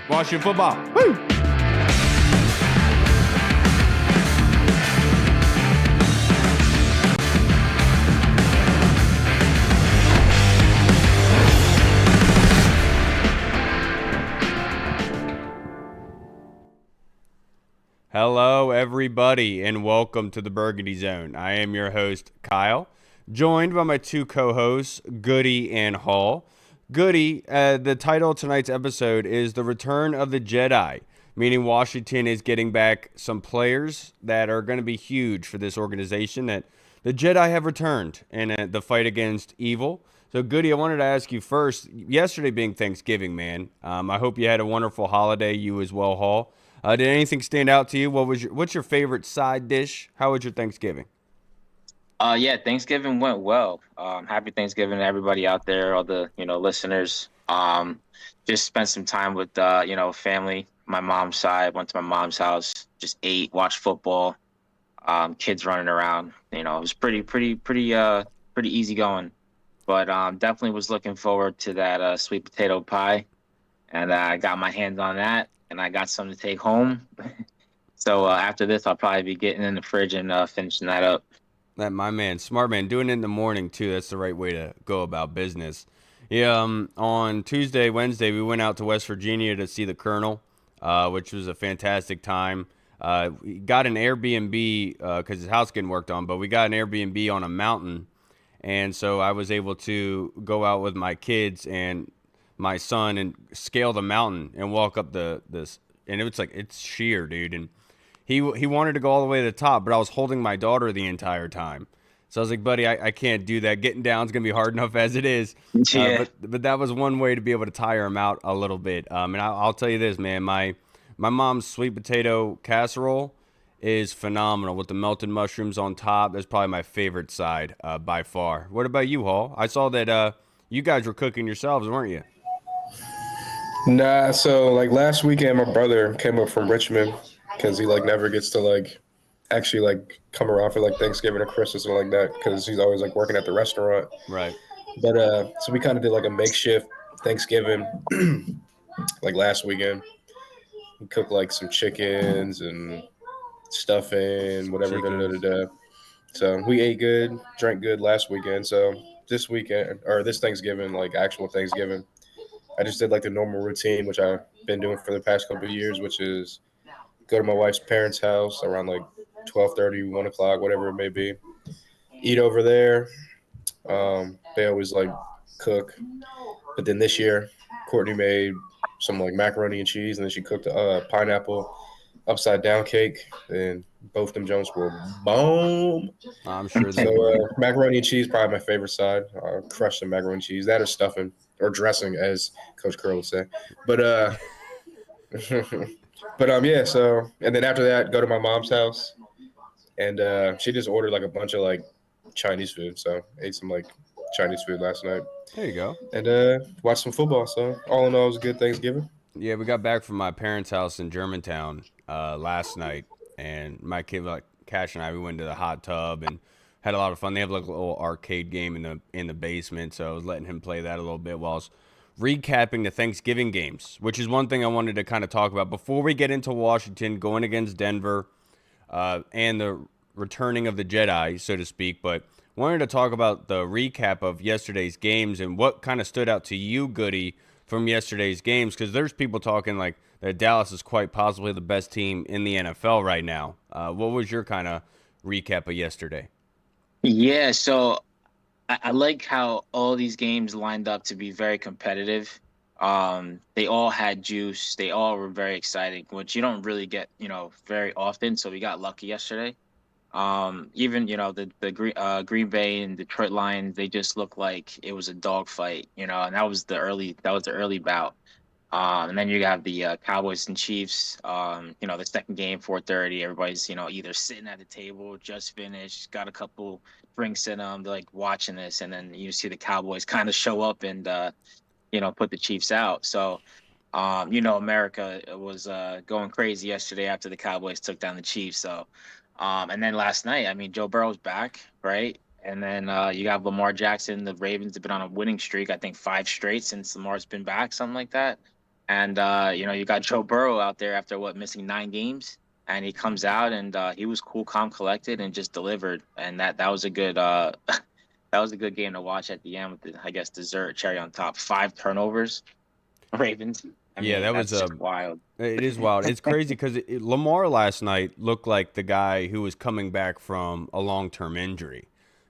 Washington football. Woo! Hello, everybody, and welcome to the Burgundy Zone. I am your host, Kyle, joined by my two co-hosts, Goody and Hall. Goody, the title of tonight's episode is The Return of the Jedi, meaning Washington is getting back some players that are going to be huge for this organization, that the Jedi have returned in the fight against evil. So, Goody, I wanted to ask you first, yesterday being Thanksgiving, man, I hope you had a wonderful holiday, you as well, Hall. Did anything stand out to you? What's your favorite side dish? How was your Thanksgiving? Yeah, Thanksgiving went well. Happy Thanksgiving to everybody out there, all the, listeners. Just spent some time with, family. My mom's side, went to my mom's house, just ate, watched football, kids running around. It was pretty easy going. But definitely was looking forward to that sweet potato pie, and I got my hands on that, and I got some to take home. So after this, I'll probably be getting in the fridge and finishing that up. That my man, smart man, doing it in the morning too. That's the right way to go about business. Yeah, on Tuesday, Wednesday, we went out to West Virginia to see the Colonel, which was a fantastic time. We got an Airbnb because his house getting worked on, but we got an Airbnb on a mountain, and so I was able to go out with my kids and my son and scale the mountain and walk up this, and it's sheer, dude, and he wanted to go all the way to the top, but I was holding my daughter the entire time. So I was like, buddy, I can't do that. Getting down is going to be hard enough as it is. Yeah. But that was one way to be able to tire him out a little bit. And I'll tell you this, man, my mom's sweet potato casserole is phenomenal with the melted mushrooms on top. That's probably my favorite side by far. What about you, Hall? I saw that you guys were cooking yourselves, weren't you? Nah, so like last weekend, my brother came up from Richmond because he never gets to actually come around for Thanksgiving or Christmas or like that because he's always working at the restaurant. Right. But so we kind of did a makeshift Thanksgiving last weekend. We cooked some chickens and stuffing, whatever. Da, da, da, da. So we ate good, drank good last weekend. So this weekend or this Thanksgiving, actual Thanksgiving, I just did the normal routine, which I've been doing for the past couple of years, which is go to my wife's parents' house around 12:30, 1 o'clock, whatever it may be. Eat over there. They always cook. But then this year, Courtney made some macaroni and cheese, and then she cooked a pineapple upside down cake, and both them Jones were bomb. I'm sure they So macaroni and cheese probably my favorite side. Crush some macaroni and cheese. That or stuffing or dressing, as Coach Curl would say. But yeah. So and then after that, go to my mom's house, and she just ordered a bunch of Chinese food. So ate some Chinese food last night. There you go. And watched some football. So all in all, it was a good Thanksgiving. Yeah, we got back from my parents' house in Germantown last night, and my kid, Cash and I, we went to the hot tub and had a lot of fun. They have a little arcade game in the basement, so I was letting him play that a little bit while I was recapping the Thanksgiving games, which is one thing I wanted to kind of talk about before we get into Washington going against Denver and the returning of the Jedi, so to speak. But wanted to talk about the recap of yesterday's games and what kind of stood out to you, Goody, from yesterday's games, because there's people talking that Dallas is quite possibly the best team in the NFL right now. What was your kind of recap of yesterday? Yeah, so I like how all these games lined up to be very competitive. They all had juice. They all were very exciting, which you don't really get, very often. So we got lucky yesterday. Even the Green Bay and Detroit Lions, they just looked like it was a dogfight, and that was the early bout. And then you have the Cowboys and Chiefs. The second game, 4:30. Everybody's either sitting at the table, just finished, got a couple drinks in them, they're watching this, and then you see the Cowboys kind of show up and put the Chiefs out. So America was going crazy yesterday after the Cowboys took down the Chiefs. So and then last night, I mean, Joe Burrow's back, right? And then you got Lamar Jackson. The Ravens have been on a winning streak, I think 5 straight since Lamar's been back, something like that. And you got Joe Burrow out there after missing 9 games, and he comes out and he was cool, calm, collected, and just delivered. And that was a good that was a good game to watch at the end with the, I guess, dessert cherry on top. 5 turnovers, Ravens. I Yeah, mean, that was that's just wild. it is wild. It's crazy because Lamar last night looked like the guy who was coming back from a long-term injury,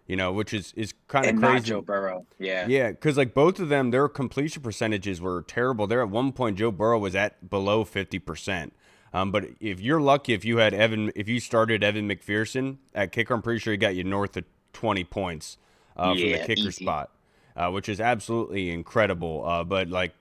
which is kind of And not Joe crazy. Burrow. Yeah. Yeah, because like both of them, their completion percentages were terrible. There at one point, Joe Burrow was at below 50%. But if you're lucky, if you started Evan McPherson at kicker, I'm pretty sure he got you north of 20 points from the Yeah, kicker easy. spot, which is absolutely incredible. But like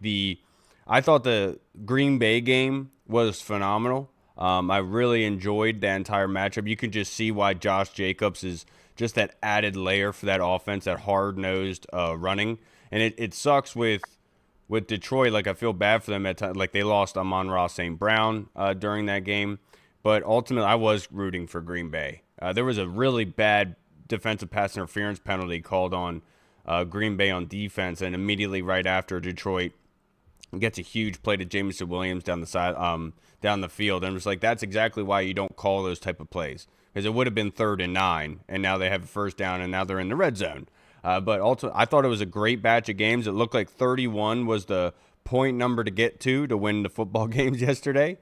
I thought the Green Bay game was phenomenal. I really enjoyed the entire matchup. You can just see why Josh Jacobs is just that added layer for that offense, that hard nosed running. And it sucks with Detroit. Like I feel bad for them at times. Like they lost Amon-Ra St. Brown during that game, but ultimately I was rooting for Green Bay. There was a really bad defensive pass interference penalty called on Green Bay on defense, and immediately right after Detroit gets a huge play to Jameson Williams down the side, down the field, and it was like that's exactly why you don't call those type of plays because it would have been 3rd and 9, and now they have a first down, and now they're in the red zone. But also, I thought it was a great batch of games. It looked like 31 was the point number to get to win the football games yesterday.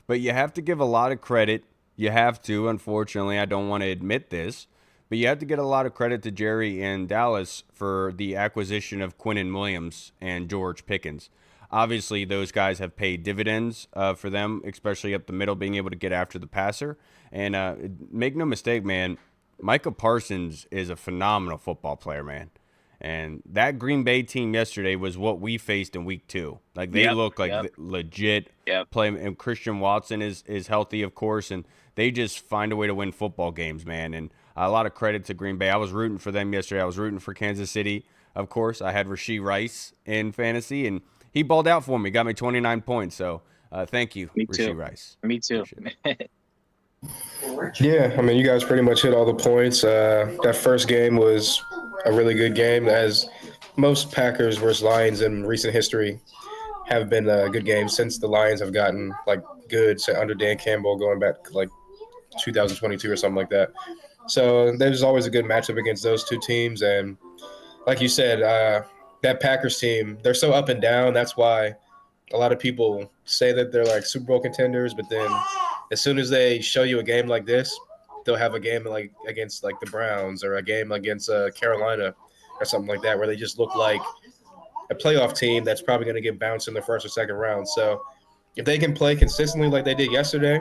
But you have to give a lot of credit. You have to. Unfortunately, I don't want to admit this, but you have to get a lot of credit to Jerry and Dallas for the acquisition of Quinnen Williams and George Pickens. Obviously, those guys have paid dividends for them, especially up the middle, being able to get after the passer. And make no mistake, man, Micah Parsons is a phenomenal football player, man. And that Green Bay team yesterday was what we faced in week 2. Like they Yep. look like Yep. legit Yep. play. And Christian Watson is healthy, of course, and they just find a way to win football games, man. And a lot of credit to Green Bay. I was rooting for them yesterday. I was rooting for Kansas City, of course. I had Rashee Rice in fantasy, and he balled out for me. Got me 29 points. So thank you, Me Rashee too. Rice. Me too. Appreciate it. Yeah, I mean, you guys pretty much hit all the points. That first game was a really good game, as most Packers versus Lions in recent history have been good games since the Lions have gotten like good, say, under Dan Campbell, going back to, like 2022 or something like that. So there's always a good matchup against those two teams, and like you said, that Packers team, they're so up and down. That's why a lot of people say that they're like Super Bowl contenders, but then as soon as they show you a game like this, they'll have a game like against like the Browns or a game against Carolina or something like that, where they just look like a playoff team that's probably going to get bounced in the first or second round. So if they can play consistently like they did yesterday,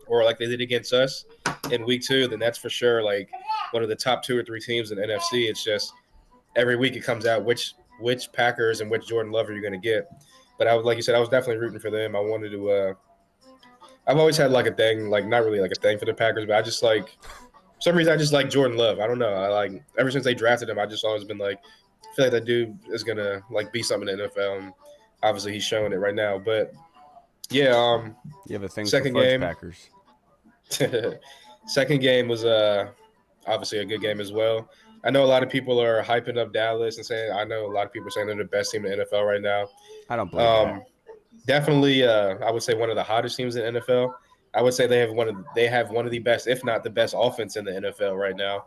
or like they did against us in week 2, then that's for sure like one of the top 2 or 3 teams in the NFC. It's just every week it comes out which Packers and which Jordan Love are you going to get. But I was, like you said, I was definitely rooting for them. I wanted to. I've always had like a thing, like not really like a thing for the Packers, but I just like for some reason I just like Jordan Love. I don't know. I like ever since they drafted him, I just always been like, I feel like that dude is gonna like be something in the NFL. And obviously, he's showing it right now. But yeah, You have a thing second for fudge game. Packers. Second game was obviously a good game as well. I know a lot of people are hyping up Dallas and saying I know a lot of people are saying they're the best team in the NFL right now. I don't believe that. Definitely, I would say one of the hottest teams in the NFL. I would say they have one of the best, if not the best, offense in the NFL right now.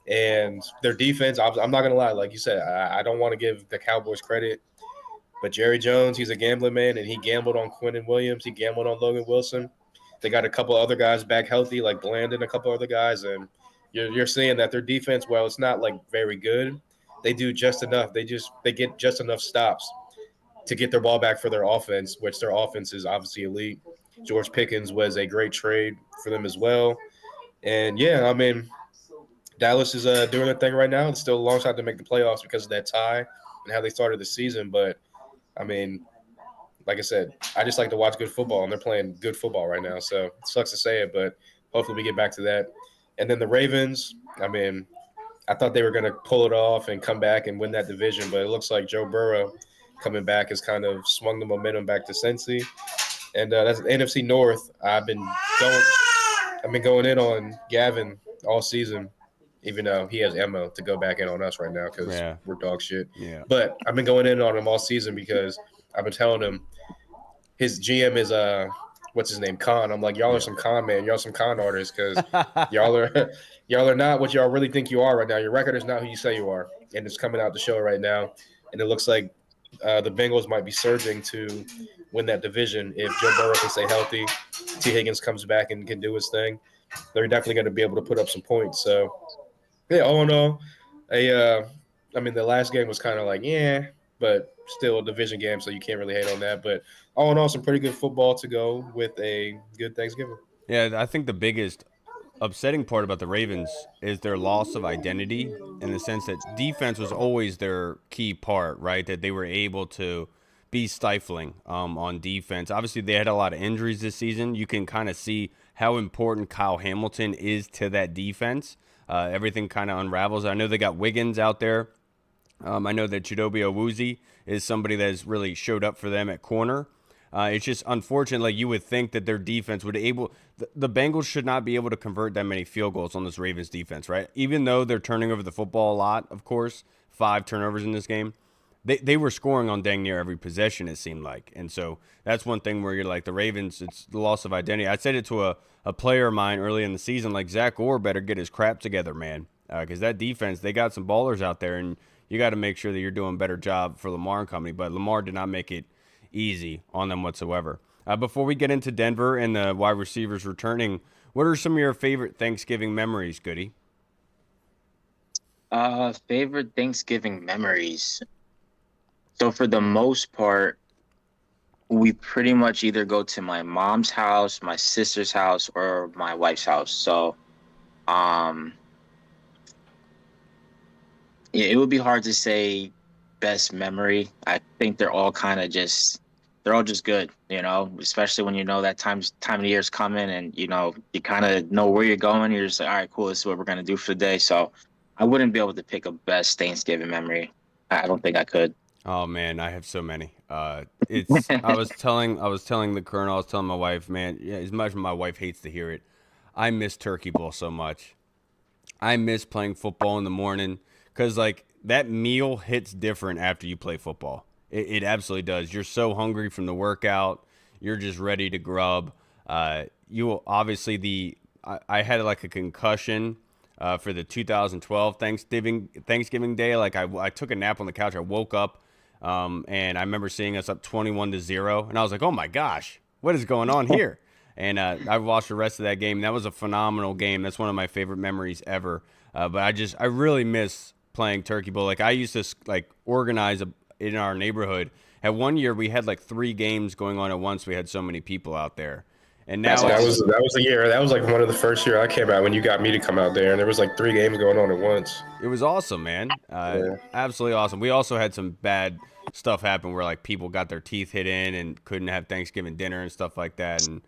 And their defense, I'm not gonna lie, like you said, I don't want to give the Cowboys credit, but Jerry Jones, he's a gambling man, and he gambled on Quinnen Williams, he gambled on Logan Wilson. They got a couple other guys back healthy, like Blandon, a couple other guys, and you're seeing that their defense, well, it's not like very good. They do just enough. They get just enough stops to get their ball back for their offense, which their offense is obviously elite. George Pickens was a great trade for them as well. And yeah, I mean, Dallas is doing their thing right now. It's still a long shot to make the playoffs because of that tie and how they started the season. But I mean, like I said, I just like to watch good football, and they're playing good football right now. So it sucks to say it, but hopefully we get back to that. And then the Ravens, I mean, I thought they were going to pull it off and come back and win that division, but it looks like Joe Burrow coming back has kind of swung the momentum back to Cincy. And that's the NFC North. I've been going in on Gavin all season, even though he has ammo to go back in on us right now because Yeah. we're dog shit. Yeah. But I've been going in on him all season because I've been telling him his GM is what's his name, Khan. I'm like, y'all are some con man, y'all some con artists because y'all are y'all are not what y'all really think you are right now. Your record is not who you say you are, and it's coming out the show right now. And it looks like the Bengals might be surging to win that division if Joe Burrow can stay healthy. T. Higgins comes back and can do his thing. They're definitely going to be able to put up some points. So yeah, all in all, I mean, the last game was kind of like, yeah, but still a division game, so you can't really hate on that. But all in all, some pretty good football to go with a good Thanksgiving. Yeah, I think the biggest upsetting part about the Ravens is their loss of identity in the sense that defense was always their key part, right? That they were able to be stifling on defense. Obviously, they had a lot of injuries this season. You can kind of see how important Kyle Hamilton is to that defense. Everything kind of unravels. I know they got Wiggins out there. I know that Chidobe Awuzie is somebody that has really showed up for them at corner. It's just unfortunate. Like you would think that their defense would the Bengals should not be able to convert that many field goals on this Ravens defense, right? Even though they're turning over the football a lot, of course, 5 turnovers in this game. They were scoring on dang near every possession, it seemed like. And so that's one thing where you're like, the Ravens, it's the loss of identity. I said it to a player of mine early in the season, like, Zach Orr better get his crap together, man. Because that defense, they got some ballers out there, and you got to make sure that you're doing a better job for Lamar and company. But Lamar did not make it easy on them whatsoever. Before we get into Denver and the wide receivers returning, what are some of your favorite Thanksgiving memories, Goody? Favorite Thanksgiving memories. So for the most part, we pretty much either go to my mom's house, my sister's house, or my wife's house. So, yeah, it would be hard to say best memory. I think they're all just good, especially when you know that time of the year is coming and you kind of know where you're going. You're just like, all right, cool, this is what we're gonna do for the day. So I wouldn't be able to pick a best Thanksgiving memory. I don't think I could. Oh man, I have so many. It's I was telling the colonel, I was telling my wife, man, yeah, as much as my wife hates to hear it, I miss Turkey Bowl so much. I miss playing football in the morning because like that meal hits different after you play football. It absolutely does. You're so hungry from the workout. You're just ready to grub. You obviously I had like a concussion for the 2012 Thanksgiving Day. Like I took a nap on the couch. I woke up and I remember seeing us up 21-0, and I was like, oh my gosh, what is going on here? And I watched the rest of that game. That was a phenomenal game. That's one of my favorite memories ever. But I really miss playing Turkey Bowl. Like I used to like organize in our neighborhood. At one year, we had like 3 games going on at once. We had so many people out there. And now that was the year. That was like one of the first year I came out when you got me to come out there, and there was like 3 games going on at once. It was awesome, man. Yeah. Absolutely awesome. We also had some bad stuff happen where like people got their teeth hit in and couldn't have Thanksgiving dinner and stuff like that. And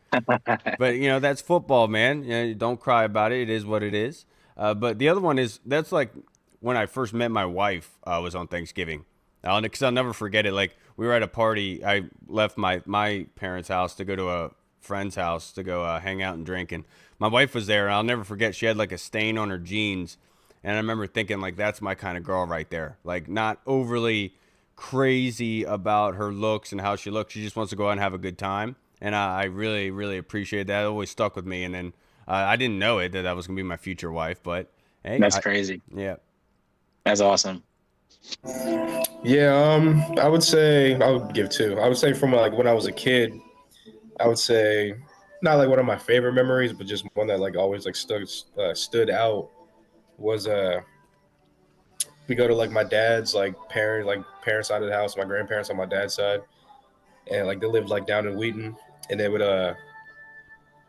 but that's football, man. Don't cry about it. It is what it is. But the other one is that's like when I first met my wife was on Thanksgiving. Because I'll never forget it. Like we were at a party. I left my parents' house to go to a friend's house to go hang out and drink, and my wife was there, and I'll never forget, she had like a stain on her jeans, and I remember thinking like, that's my kind of girl right there. Like not overly crazy about her looks and how she looks. She just wants to go out and have a good time, and I really, really appreciate that. It always stuck with me. And then I didn't know it that was gonna be my future wife, but hey, that's crazy. Yeah, that's awesome. Yeah, I would say I would give 2. I would say from like when I was a kid, I would say not like one of my favorite memories, but just one that like always like stood out was we go to like my dad's parents side of the house, my grandparents on my dad's side, and like they lived like down in Wheaton, and they would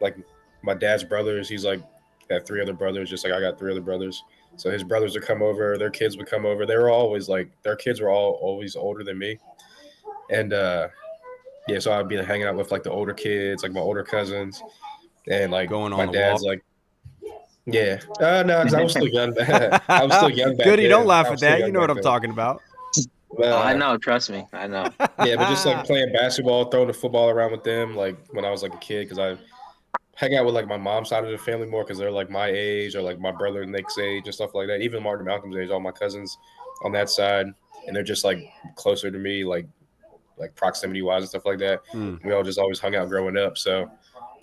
like my dad's brothers, he's like got 3 other brothers, just like I got 3 other brothers. So his brothers would come over, their kids would come over. They were always like their kids were always older than me, and yeah, so I'd be like, hanging out with like the older kids, like my older cousins, and like going my on a dad's walk. like, yeah, no, because I was still young. I was still young back Goody, then. don't laugh I at was still that. young You know what back I'm then. talking about. I know, trust me, I know. Yeah, but just like playing basketball, throwing the football around with them, like when I was like a kid, because I hang out with like my mom's side of the family more because they're like my age or like my brother Nick's age and stuff like that. Even Martin Malcolm's age, all my cousins on that side, and they're just like closer to me, like like proximity wise and stuff like that. Mm. We all just always hung out growing up. So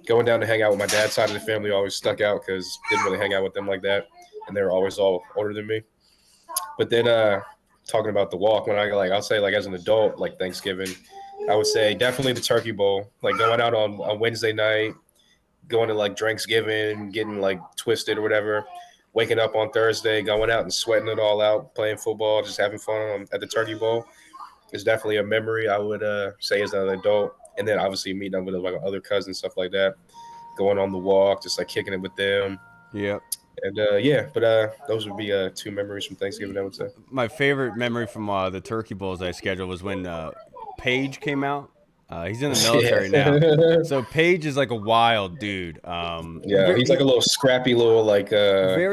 going down to hang out with my dad's side of the family always stuck out because didn't really hang out with them like that, and they were always all older than me. But then talking about the walk, when I'll say like as an adult, like Thanksgiving, I would say definitely the Turkey Bowl. Like going out on Wednesday night, going to like Drinksgiving, getting like twisted or whatever. Waking up on Thursday, going out and sweating it all out, playing football, just having fun at the Turkey Bowl is definitely a memory I would say as an adult. And then obviously meeting up with like other cousins, stuff like that, going on the walk, just like kicking it with them. Yep. And those would be 2 memories from Thanksgiving, I would say. My favorite memory from the Turkey Bowls I scheduled was when Paige came out. He's in the military now. So Paige is like a wild dude. He's like a little scrappy little like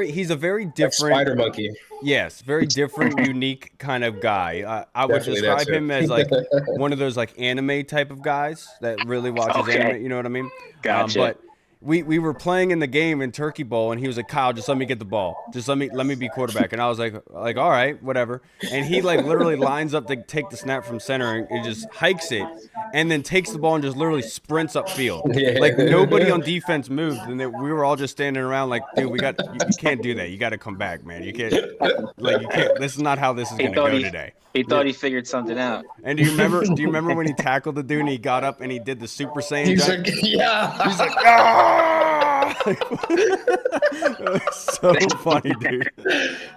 he's a very different like spider monkey. Yes, very different, unique kind of guy. I would Definitely describe him as like one of those like anime type of guys that really watches anime. You know what I mean? Gotcha. But we were playing in the game in Turkey Bowl, and he was like, "Kyle, just let me get the ball. Just let me be quarterback." And I was like, all right, whatever. And he like literally lines up to take the snap from center and just hikes it, and then takes the ball and just literally sprints upfield. Yeah. Like nobody on defense moved, and we were all just standing around like, "Dude, you can't do that. You got to come back, man. You can't. This is not how this is gonna go today." He thought he figured something out. And do you remember when he tackled the dude and he got up and he did the Super Saiyan jump? He's like, Ah! It was so funny, dude.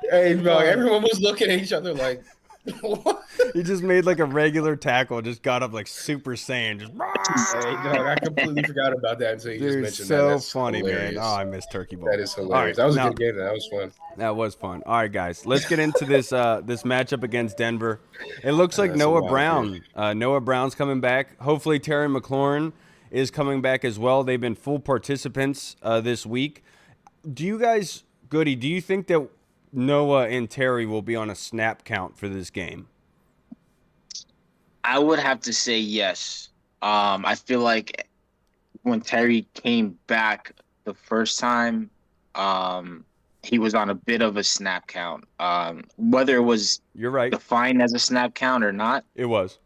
Hey, bro, everyone was looking at each other like, what? He just made like a regular tackle, just got up like Super Saiyan, just. Hey, dog, I completely forgot about that until you just Dude, mentioned so that. That's funny, hilarious. man. Oh, I miss Turkey Bowl. That is hilarious. All right, that was now, a good game. That was fun. That was fun. All right, guys, let's get into this this matchup against Denver. It looks like Noah Brown. Noah Brown's coming back. Hopefully, Terry McLaurin is coming back as well. They've been full participants this week. Do you guys, Goody, do you think that Noah and Terry will be on a snap count for this game? I would have to say yes. I feel like when Terry came back the first time, he was on a bit of a snap count. Whether it was You're right. defined as a snap count or not. It was.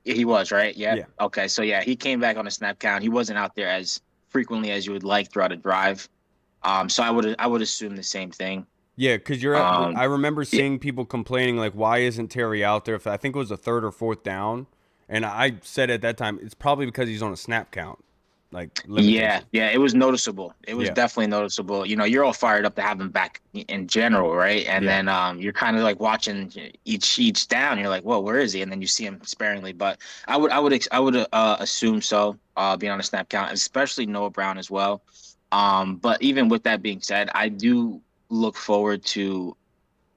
He was, right? Yeah. Yeah. Okay, so yeah, he came back on a snap count. He wasn't out there as frequently as you would like throughout a drive. So I would assume the same thing. Yeah, because I remember seeing people complaining, like, why isn't Terry out there? If I think it was a 3rd or 4th down. And I said at that time, it's probably because he's on a snap count. Yeah, it was noticeable. It was definitely noticeable. You know, you're all fired up to have him back in general, right? And then you're kind of like watching each down. You're like, whoa, where is he? And then you see him sparingly. But I would assume so, being on a snap count, especially Noah Brown as well. But even with that being said, I do look forward to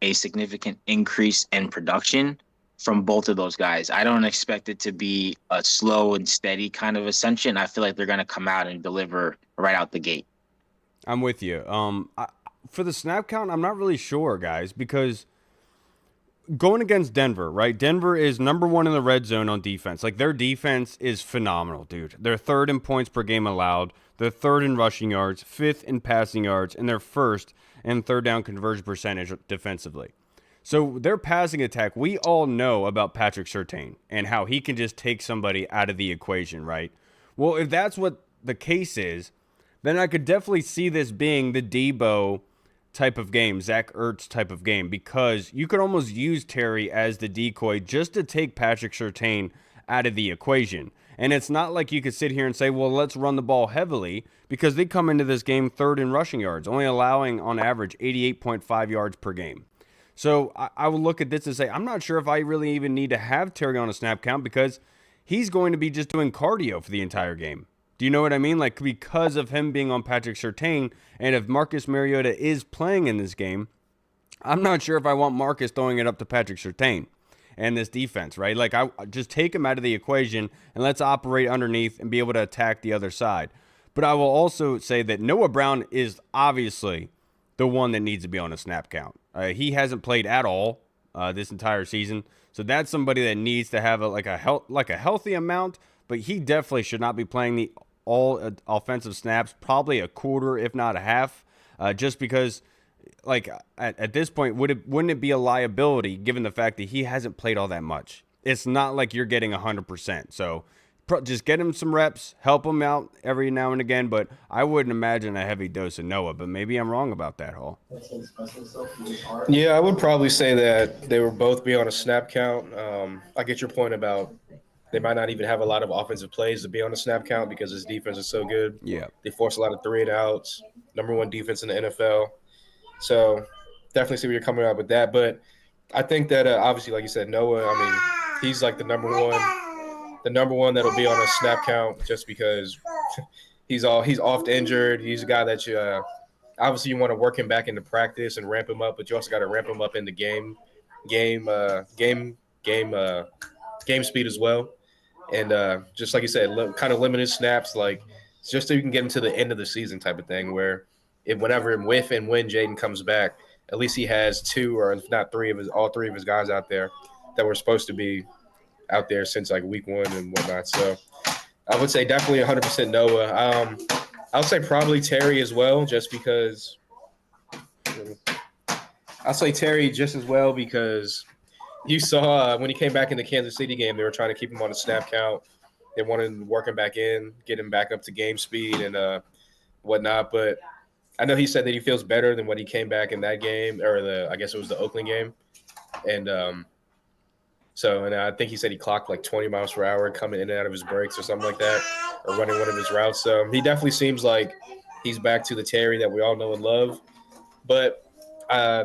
a significant increase in production from both of those guys. I don't expect it to be a slow and steady kind of ascension. I feel like they're going to come out and deliver right out the gate. I'm with you. For the snap count, I'm not really sure, guys, because going against Denver, right? Denver is number 1 in the red zone on defense. Like, their defense is phenomenal, dude. They're 3rd in points per game allowed. They're 3rd in rushing yards, 5th in passing yards, and they're 1st in 3rd down conversion percentage defensively. So their passing attack, we all know about Patrick Surtain and how he can just take somebody out of the equation, right? Well, if that's what the case is, then I could definitely see this being the Debo type of game, Zach Ertz type of game, because you could almost use Terry as the decoy just to take Patrick Surtain out of the equation. And it's not like you could sit here and say, well, let's run the ball heavily, because they come into this game 3rd in rushing yards, only allowing on average 88.5 yards per game. So I will look at this and say, I'm not sure if I really even need to have Terry on a snap count, because he's going to be just doing cardio for the entire game. Do you know what I mean? Like, because of him being on Patrick Surtain, and if Marcus Mariota is playing in this game, I'm not sure if I want Marcus throwing it up to Patrick Surtain and this defense, right? Like, I just take him out of the equation and let's operate underneath and be able to attack the other side. But I will also say that Noah Brown is obviously the one that needs to be on a snap count. He hasn't played at all this entire season, so that's somebody that needs to have a healthy amount. But he definitely should not be playing the all offensive snaps, probably a quarter, if not a half, just because, like, at this point, wouldn't it be a liability given the fact that he hasn't played all that much? it's not like you're getting 100%. So just get him some reps, help him out every now and again. But I wouldn't imagine a heavy dose of Noah. But maybe I'm wrong about that, Hall. Yeah, I would probably say that they will both be on a snap count. I get your point about they might not even have a lot of offensive plays to be on a snap count because his defense is so good. Yeah. They force a lot of 3-and-outs, number one defense in the NFL. So definitely see where you're coming out with that. But I think that obviously, like you said, Noah, I mean, he's like the number one that'll be on a snap count just because he's oft injured. He's a guy that you obviously you want to work him back into practice and ramp him up, but you also got to ramp him up in the game speed as well. And just like you said, kind of limited snaps, like just so you can get into the end of the season type of thing, where if when Jaden comes back, at least he has two or if not all three of his guys out there that were supposed to be out there since like week one and whatnot. So I would say definitely 100% Noah. I would say probably Terry as well, just because. I'll say Terry just as well because you saw when he came back in the Kansas City game, they were trying to keep him on a snap count. They wanted to work him back in, get him back up to game speed and whatnot. But I know he said that he feels better than when he came back in that game, or I guess it was the Oakland game. And I think he said he clocked like 20 miles per hour coming in and out of his breaks or something like that, or running one of his routes. So he definitely seems like he's back to the Terry that we all know and love. But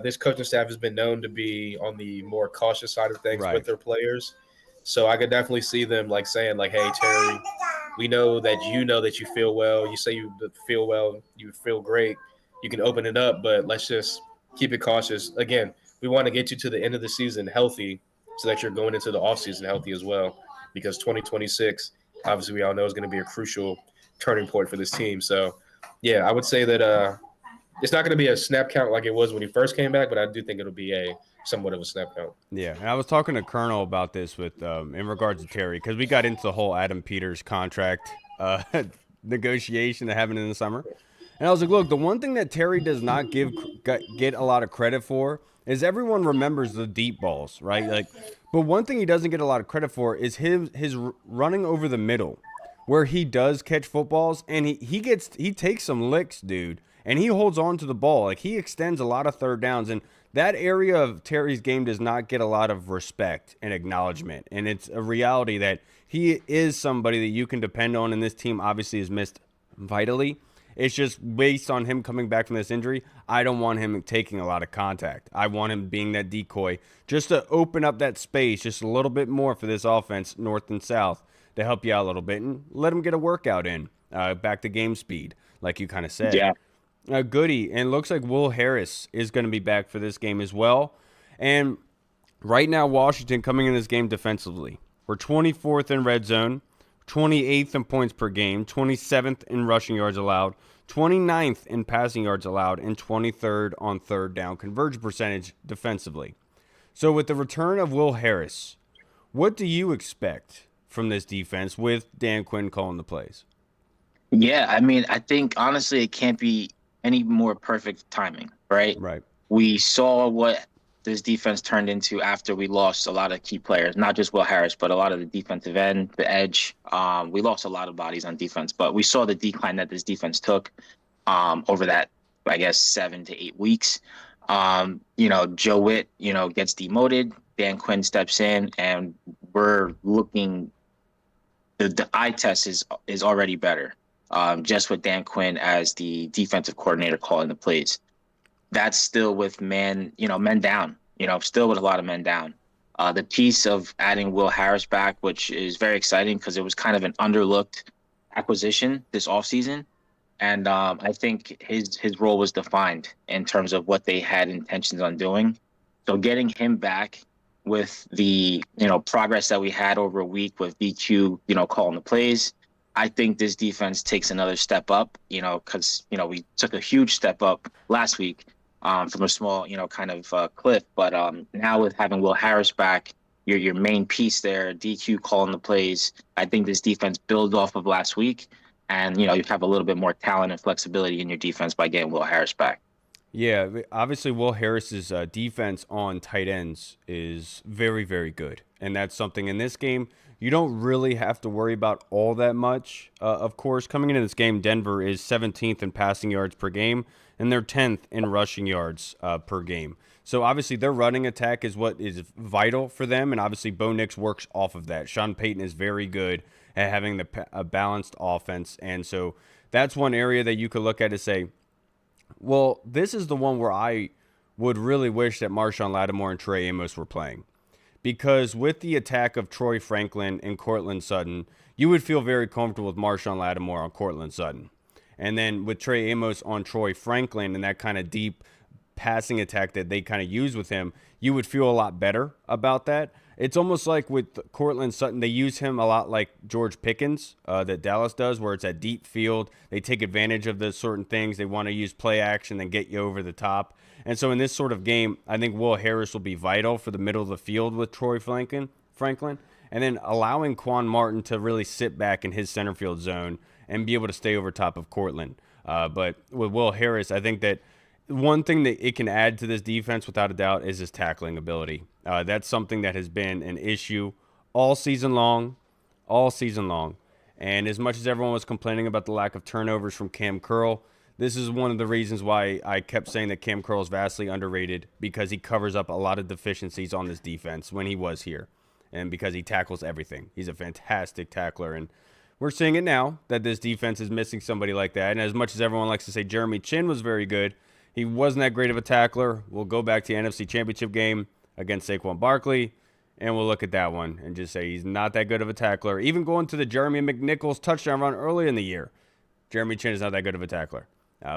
this coaching staff has been known to be on the more cautious side of things with their players. So I could definitely see them like saying like, hey, Terry, we know that you feel well. You say you feel well. You feel great. You can open it up, but let's just keep it cautious. Again, we want to get you to the end of the season healthy so that you're going into the offseason healthy as well, because 2026, obviously we all know is going to be a crucial turning point for this team. So, yeah, I would say that it's not going to be a snap count like it was when he first came back, but I do think it'll be somewhat of a snap count. Yeah, and I was talking to Colonel about this with in regards to Terry, because we got into the whole Adam Peters contract negotiation that happened in the summer. And I was like, look, the one thing that Terry does not get a lot of credit for is everyone remembers the deep balls, right? Like, but one thing he doesn't get a lot of credit for is his running over the middle, where he does catch footballs and he takes some licks, dude, and he holds on to the ball. Like, he extends a lot of third downs, and that area of Terry's game does not get a lot of respect and acknowledgement. And it's a reality that he is somebody that you can depend on, and this team obviously has missed vitally. It's just based on him coming back from this injury, I don't want him taking a lot of contact. I want him being that decoy just to open up that space just a little bit more for this offense, north and south, to help you out a little bit and let him get a workout in, back to game speed, like you kind of said. Yeah. Goody. And it looks like Will Harris is going to be back for this game as well. And right now, Washington coming in this game defensively. We're 24th in red zone, 28th in points per game, 27th in rushing yards allowed, 29th in passing yards allowed, and 23rd on third down conversion percentage defensively. So with the return of Will Harris, what do you expect from this defense with Dan Quinn calling the plays? Yeah, I mean, I think honestly it can't be any more perfect timing, right? Right. We saw what this defense turned into after we lost a lot of key players, not just Will Harris, but a lot of the defensive end, the edge. We lost a lot of bodies on defense, but we saw the decline that this defense took over that, I guess, 7 to 8 weeks. Joe Witt, gets demoted. Dan Quinn steps in, and we're looking. The eye test is already better. Just with Dan Quinn as the defensive coordinator calling the plays. That's still with men down, still with a lot of men down. The piece of adding Will Harris back, which is very exciting because it was kind of an underlooked acquisition this offseason. And I think his role was defined in terms of what they had intentions on doing. So getting him back with the, progress that we had over a week with BQ, calling the plays, I think this defense takes another step up, because, we took a huge step up last week from a small, cliff. But now with having Will Harris back, your main piece there, DQ calling the plays, I think this defense builds off of last week. And, you have a little bit more talent and flexibility in your defense by getting Will Harris back. Yeah, obviously Will Harris's defense on tight ends is very, very good, and that's something in this game you don't really have to worry about all that much. Of course, coming into this game, Denver is 17th in passing yards per game, and they're 10th in rushing yards per game. So obviously their running attack is what is vital for them, and obviously Bo Nix works off of that. Sean Payton is very good at having a balanced offense, and so that's one area that you could look at to say, well, this is the one where I would really wish that Marshawn Lattimore and Trey Amos were playing. Because with the attack of Troy Franklin and Cortland Sutton, you would feel very comfortable with Marshawn Lattimore on Cortland Sutton. And then with Trey Amos on Troy Franklin and that kind of deep passing attack that they kind of use with him, you would feel a lot better about that. It's almost like with Cortland Sutton, they use him a lot like George Pickens that Dallas does, where it's a deep field. They take advantage of the certain things. They want to use play action and get you over the top. And so in this sort of game, I think Will Harris will be vital for the middle of the field with Troy Franklin, and then allowing Quan Martin to really sit back in his center field zone and be able to stay over top of Cortland. But with Will Harris, I think that one thing that it can add to this defense, without a doubt, is his tackling ability. That's something that has been an issue all season long. And as much as everyone was complaining about the lack of turnovers from Cam Curl, this is one of the reasons why I kept saying that Cam Curl is vastly underrated, because he covers up a lot of deficiencies on this defense when he was here, and because he tackles everything. He's a fantastic tackler, and we're seeing it now that this defense is missing somebody like that. And as much as everyone likes to say Jeremy Chin was very good, he wasn't that great of a tackler. We'll go back to the NFC Championship game against Saquon Barkley, and we'll look at that one and just say he's not that good of a tackler. Even going to the Jeremy McNichols touchdown run early in the year, Jeremy Chin is not that good of a tackler.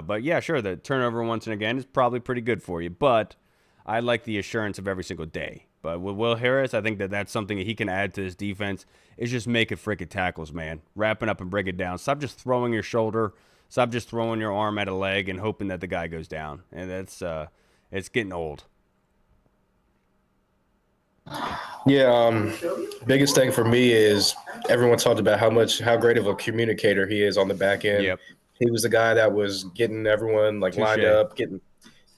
But yeah, sure, the turnover once and again is probably pretty good for you, but I like the assurance of every single day. But with Will Harris, I think that that's something that he can add to this defense, is just make it freaking tackles, man. Wrapping up and break it down. Stop just throwing your shoulder. Stop just throwing your arm at a leg and hoping that the guy goes down. And that's it's getting old. Yeah, biggest thing for me is everyone talked about how great of a communicator he is on the back end. Yep. He was the guy that was getting everyone like lined up,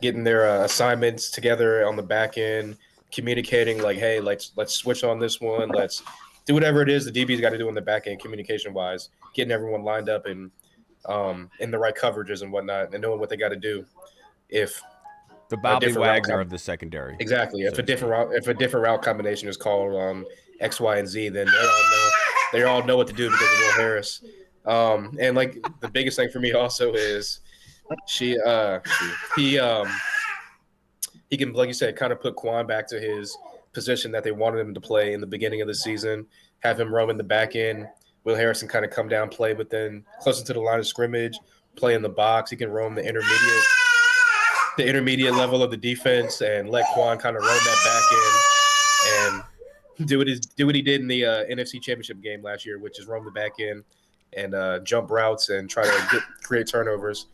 getting their assignments together on the back end, communicating like, hey, let's switch on this one, let's do whatever it is the DB's got to do on the back end communication wise, getting everyone lined up and in the right coverages and whatnot, and knowing what they got to do if the Bobby Wagner of the secondary. Exactly. If a different route combination is called X, Y, and Z, then they all know what to do because of Will Harris. And like the biggest thing for me also is he can, like you said, kind of put Quan back to his position that they wanted him to play in the beginning of the season, have him roam in the back end. Will Harrison kind of come down, play within closer to the line of scrimmage, play in the box. He can roam the intermediate level of the defense and let Quan kind of roam that back end and do what he did in the NFC Championship game last year, which is roam the back end and jump routes and try to create turnovers.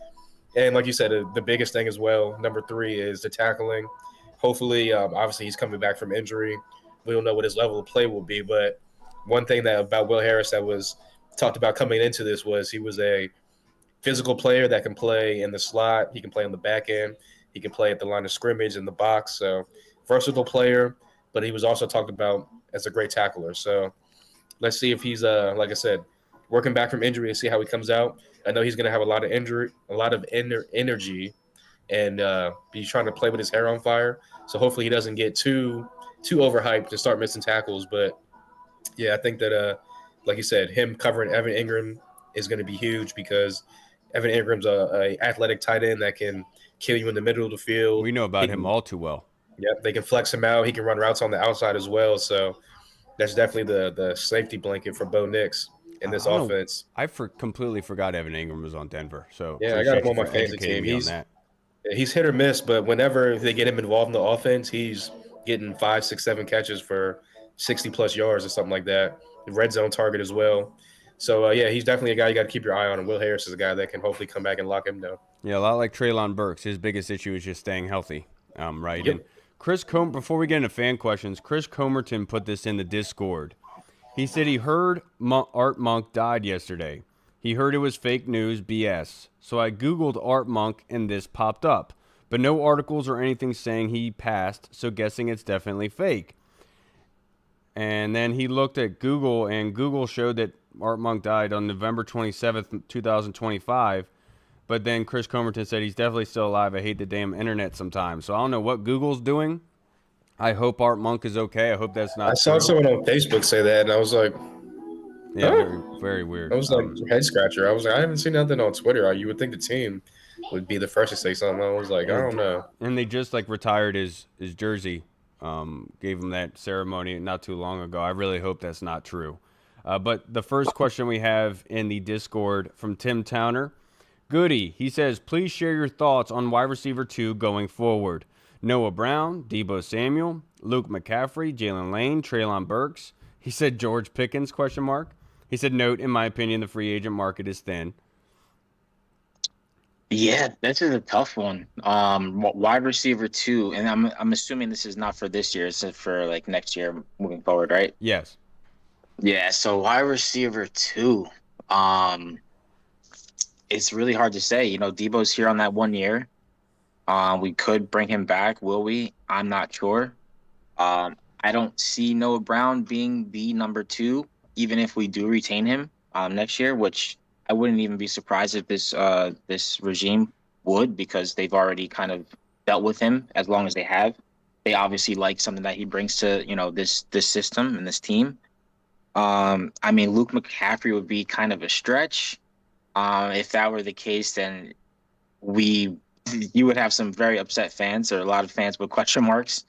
And like you said, the biggest thing as well, number 3, is the tackling. Hopefully, obviously he's coming back from injury. We don't know what his level of play will be, but one thing that about Will Harris that was talked about coming into this was he was a physical player that can play in the slot. He can play on the back end. He can play at the line of scrimmage in the box. So versatile player, but he was also talked about as a great tackler. So let's see if he's, like I said, working back from injury and see how he comes out. I know he's going to have a lot of energy, and he's trying to play with his hair on fire. So hopefully he doesn't get too overhyped to start missing tackles. But yeah, I think that, like you said, him covering Evan Ingram is going to be huge because Evan Ingram's a athletic tight end that can kill you in the middle of the field. We know about him all too well. Yep, they can flex him out. He can run routes on the outside as well. So that's definitely the safety blanket for Bo Nix in this offense. I completely forgot Evan Ingram was on Denver. So yeah, I got him on my fantasy team. He's hit or miss, but whenever they get him involved in the offense, he's getting 5, 6, 7 catches for 60-plus yards or something like that. Red zone target as well. So, yeah, he's definitely a guy you got to keep your eye on. And Will Harris is a guy that can hopefully come back and lock him down. Yeah, a lot like Treylon Burks. His biggest issue is just staying healthy, right? Yep. And Chris Comer, before we get into fan questions, Chris Comerton put this in the Discord. He said he heard Art Monk died yesterday. He heard it was fake news, BS. So I Googled Art Monk, and this popped up. but no articles or anything saying he passed, so guessing it's definitely fake. And then he looked at Google, and Google showed that Art Monk died on November 27th, 2025. But then Chris Comerton said he's definitely still alive. I hate the damn internet sometimes. So I don't know what Google's doing. I hope Art Monk is okay. I hope that's not I saw true. someone on Facebook say that, and I was like, Yeah, huh? very, very weird. I was like, head scratcher. I was like, I haven't seen nothing on Twitter. You would think the team would be the first to say something. I was like, I don't know. And they just like retired his jersey. Gave him that ceremony not too long ago. I really hope that's not true. But the first question we have in the Discord from Tim Towner. Goody, he says, please share your thoughts on wide receiver 2 going forward. Noah Brown, Deebo Samuel, Luke McCaffrey, Jalen Lane, Treylon Burks. He said George Pickens, question mark. He said, note, in my opinion, the free agent market is thin. Yeah, this is a tough one. Wide receiver 2, and I'm assuming this is not for this year, it's for like next year moving forward, right? Yes. Yeah, so wide receiver 2. It's really hard to say. Debo's here on that 1 year. We could bring him back. Will we? I'm not sure. I don't see Noah Brown being the number 2, even if we do retain him next year, which I wouldn't even be surprised if this regime would, because they've already kind of dealt with him as long as they have. They obviously like something that he brings to this system and this team. I mean, Luke McCaffrey would be kind of a stretch. If that were the case, then you would have some very upset fans, or a lot of fans with question marks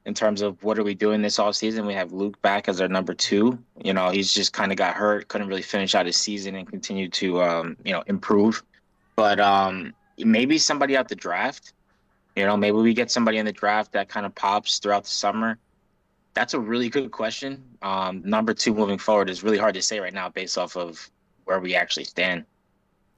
in terms of what are we doing this all season. We have Luke back as our number 2. He's just kind of got hurt, couldn't really finish out his season and continue to improve. But maybe somebody out the draft. Maybe we get somebody in the draft that kind of pops throughout the summer. That's a really good question. Number 2 moving forward is really hard to say right now based off of where we actually stand.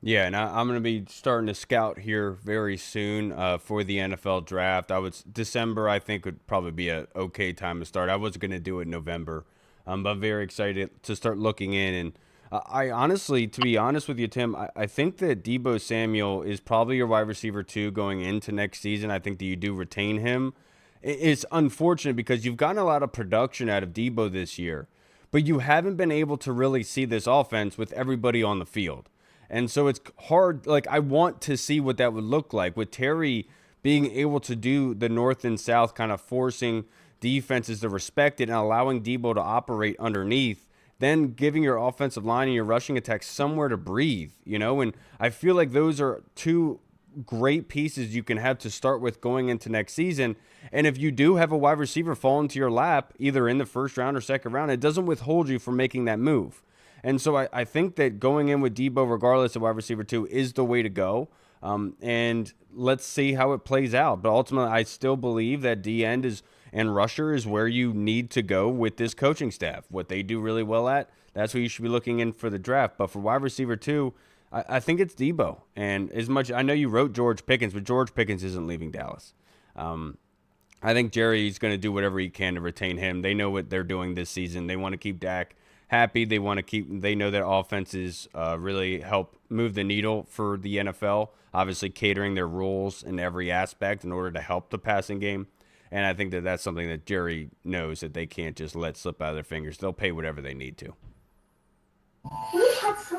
Yeah, and I'm going to be starting to scout here very soon for the NFL draft. December, I think, would probably be a okay time to start. I was going to do it in November, but I'm very excited to start looking in. And I honestly, to be honest with you, Tim, I think that Deebo Samuel is probably your wide receiver 2 going into next season. I think that you do retain him. It's unfortunate because you've gotten a lot of production out of Deebo this year, but you haven't been able to really see this offense with everybody on the field. And so it's hard. Like, I want to see what that would look like with Terry being able to do the north and south, kind of forcing defenses to respect it and allowing Deebo to operate underneath, then giving your offensive line and your rushing attack somewhere to breathe, And I feel like those are 2 great pieces you can have to start with going into next season. And if you do have a wide receiver fall into your lap, either in the first round or second round, it doesn't withhold you from making that move. And so I think that going in with Deebo, regardless of wide receiver 2, is the way to go. And let's see how it plays out. But ultimately, I still believe that D-end and rusher is where you need to go with this coaching staff. What they do really well at, that's what you should be looking in for the draft. But for wide receiver 2, I think it's Deebo. And as much, I know you wrote George Pickens, but George Pickens isn't leaving Dallas. I think Jerry's going to do whatever he can to retain him. They know what they're doing this season. They want to keep Dak happy. They know that offenses really help move the needle for the NFL, obviously catering their rules in every aspect in order to help the passing game. And I think that that's something that Jerry knows that they can't just let slip out of their fingers. They'll pay whatever they need to.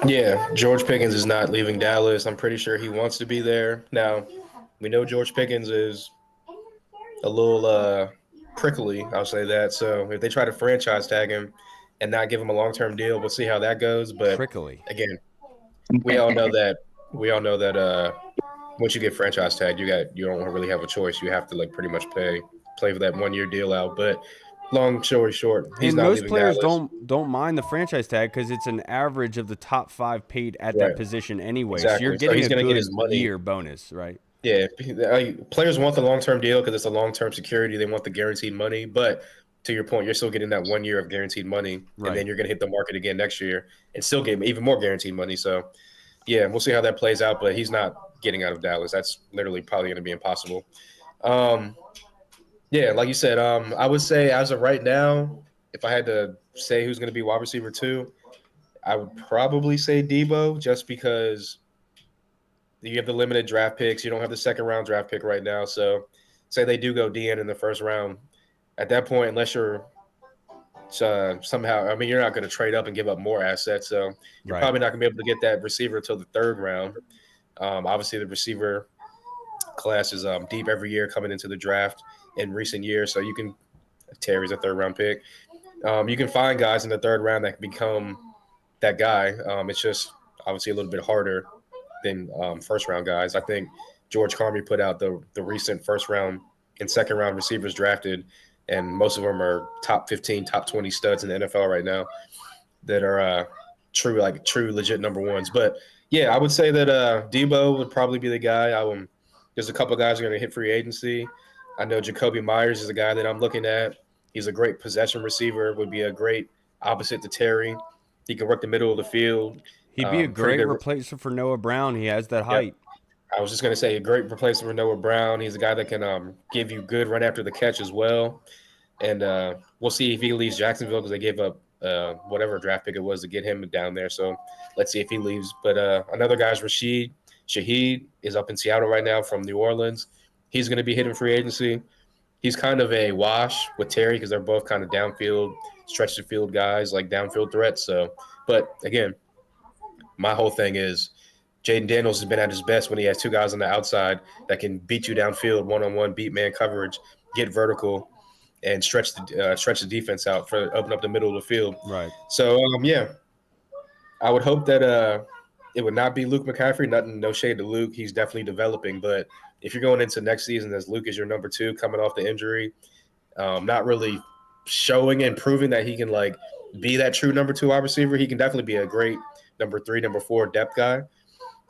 Yeah, George Pickens is not leaving Dallas. I'm pretty sure he wants to be there. Now, we know George Pickens is a little prickly, I'll say that. So if they try to franchise tag him and not give him a long-term deal, we'll see how that goes. But Prickly. Again, we all know that once you get franchise tagged, you don't really have a choice. You have to pretty much play for that 1-year deal out. But long story short, he's not most leaving players Dallas. don't mind the franchise tag because it's an average of the top 5 paid at that position anyway. Exactly. So you're getting he's a gonna good get his money. year bonus, right? Yeah, players want the long-term deal because it's a long-term security. They want the guaranteed money. But to your point, you're still getting that 1 year of guaranteed money, Right. And then you're going to hit the market again next year and still get even more guaranteed money. So, yeah, we'll see how that plays out. But he's not getting out of Dallas. That's literally probably going to be impossible. Yeah, like you said, I would say as of right now, if I had to say who's going to be wide receiver 2, I would probably say Deebo, just because You have the limited draft picks. You don't have the second round draft pick right now. So, say they do go DN in the first round. At that point, unless you're somehow, I mean, you're not going to trade up and give up more assets. So, you're Right. probably not going to be able to get that receiver until the third round. Obviously, the receiver class is deep every year coming into the draft in recent years. So, Terry's a third round pick. You can find guys in the third round that can become that guy. It's just obviously a little bit harder than first round guys. I think George Carmy put out the recent first round and second round receivers drafted, and most of them are top 15, top 20 studs in the NFL right now that are true legit number ones. But yeah, I would say that Debo would probably be the guy. There's a couple of guys who are going to hit free agency. I know Jacoby Myers is a guy that I'm looking at. He's a great possession receiver, would be a great opposite to Terry. He can work the middle of the field. He'd be a Pretty great good. replacement for Noah Brown. He has that Yep. height. I was just going to say a great replacement for Noah Brown. He's a guy that can give you good run after the catch as well. And we'll see if he leaves Jacksonville because they gave up whatever draft pick it was to get him down there. So let's see if he leaves. But another guy's Rashid Shaheed is up in Seattle right now from New Orleans. He's going to be hitting free agency. He's kind of a wash with Terry because they're both kind of downfield, stretch the field guys, like downfield threats. So, but again, my whole thing is Jaden Daniels has been at his best when he has two guys on the outside that can beat you downfield, one-on-one, beat man coverage, get vertical, and stretch the defense out for open up the middle of the field. Right. So yeah, I would hope that it would not be Luke McCaffrey. No shade to Luke, he's definitely developing. But if you're going into next season as Luke is your number two coming off the injury, not really showing and proving that he can like be that true number two wide receiver, he can definitely be a great number three, number four depth guy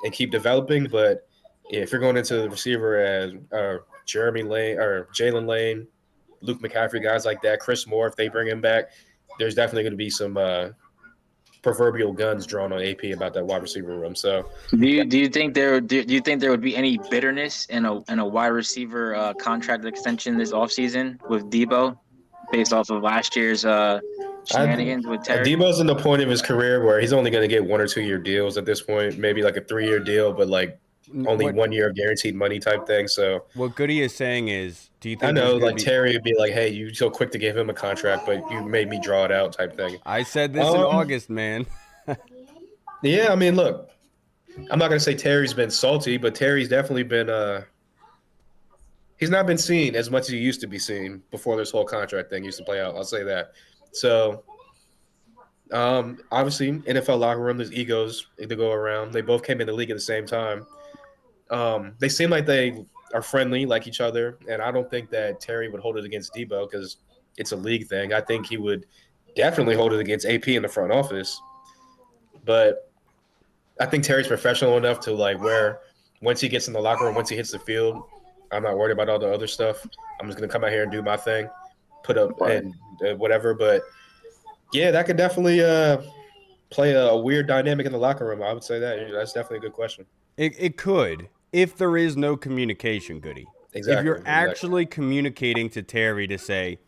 and keep developing. But if you're going into the receiver as Jeremy Lane or Jalen Lane, Luke McCaffrey, guys like that, Chris Moore, if they bring him back, there's definitely going to be some proverbial guns drawn on AP about that wide receiver room. So, do you think there would be any bitterness in a wide receiver contract extension this offseason with Debo, based off of last year's shenanigans with Terry? Debo's in the point of his career where he's only going to get 1 or 2 year deals at this point, maybe like a 3-year deal, but like only 1 year of guaranteed money type thing. So what Goody is saying is, do you think I know like Terry would be like, hey, you so quick to give him a contract, but you made me draw it out type thing. I said this in August, man. Yeah, I mean, look, I'm not going to say Terry's been salty, but Terry's definitely been he's not been seen as much as he used to be seen before this whole contract thing used to play out. I'll say that. So obviously NFL locker room, there's egos to go around. They both came in the league at the same time. They seem like they are friendly, like each other, and I don't think that Terry would hold it against Debo because it's a league thing. I think he would definitely hold it against AP in the front office. But I think Terry's professional enough to like where once he gets in the locker room, once he hits the field, I'm not worried about all the other stuff. I'm just going to come out here and do my thing, put up and whatever. But yeah, that could definitely play a weird dynamic in the locker room. I would say that's definitely a good question. It could, if there is no communication, Goody. Exactly. If you're actually communicating to Terry to say,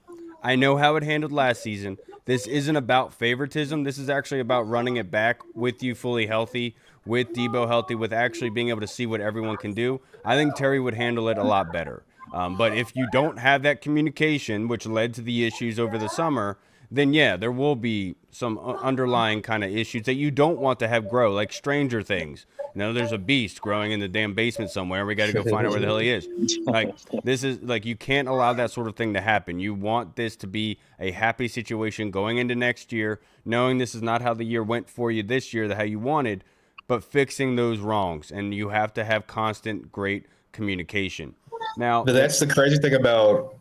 I know how it handled last season. This isn't about favoritism. This is actually about running it back with you fully healthy, with Debo healthy, with actually being able to see what everyone can do. I think Terry would handle it a lot better. But if you don't have that communication, which led to the issues over the summer, then yeah, there will be some underlying kind of issues that you don't want to have grow, like Stranger Things. You know, there's a beast growing in the damn basement somewhere. We got to go find out where the hell he is. Like, this is like, you can't allow that sort of thing to happen. You want this to be a happy situation going into next year, knowing this is not how the year went for you this year, how you wanted, but fixing those wrongs. And you have to have constant, great communication. Now, but that's the crazy thing about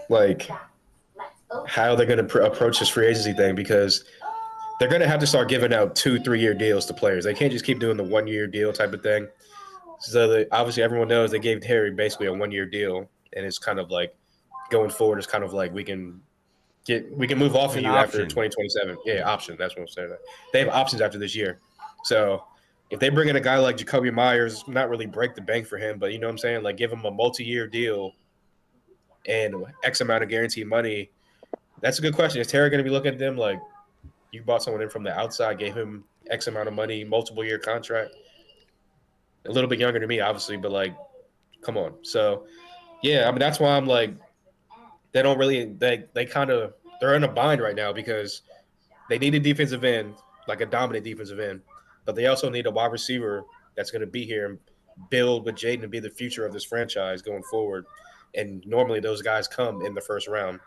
like how they're going to approach this free agency thing, because they're going to have to start giving out 2-3 year deals to players. They can't just keep doing the 1 year deal type of thing. So obviously everyone knows they gave Terry basically a 1 year deal, and it's kind of like going forward. It's kind of like we can move off of you after 2027. Yeah, option. That's what I'm saying. They have options after this year. So if they bring in a guy like Jacoby Myers, not really break the bank for him, but you know what I'm saying? Like give him a multi-year deal and X amount of guaranteed money. That's a good question. Is Terry going to be looking at them like, you brought someone in from the outside, gave him X amount of money, multiple year contract? a little bit younger than me, obviously, but like, come on. So yeah, I mean that's why I'm like, they don't really they kind of they're in a bind right now because they need a defensive end, like a dominant defensive end, but they also need a wide receiver that's going to be here and build with Jaden to be the future of this franchise going forward. And normally those guys come in the first round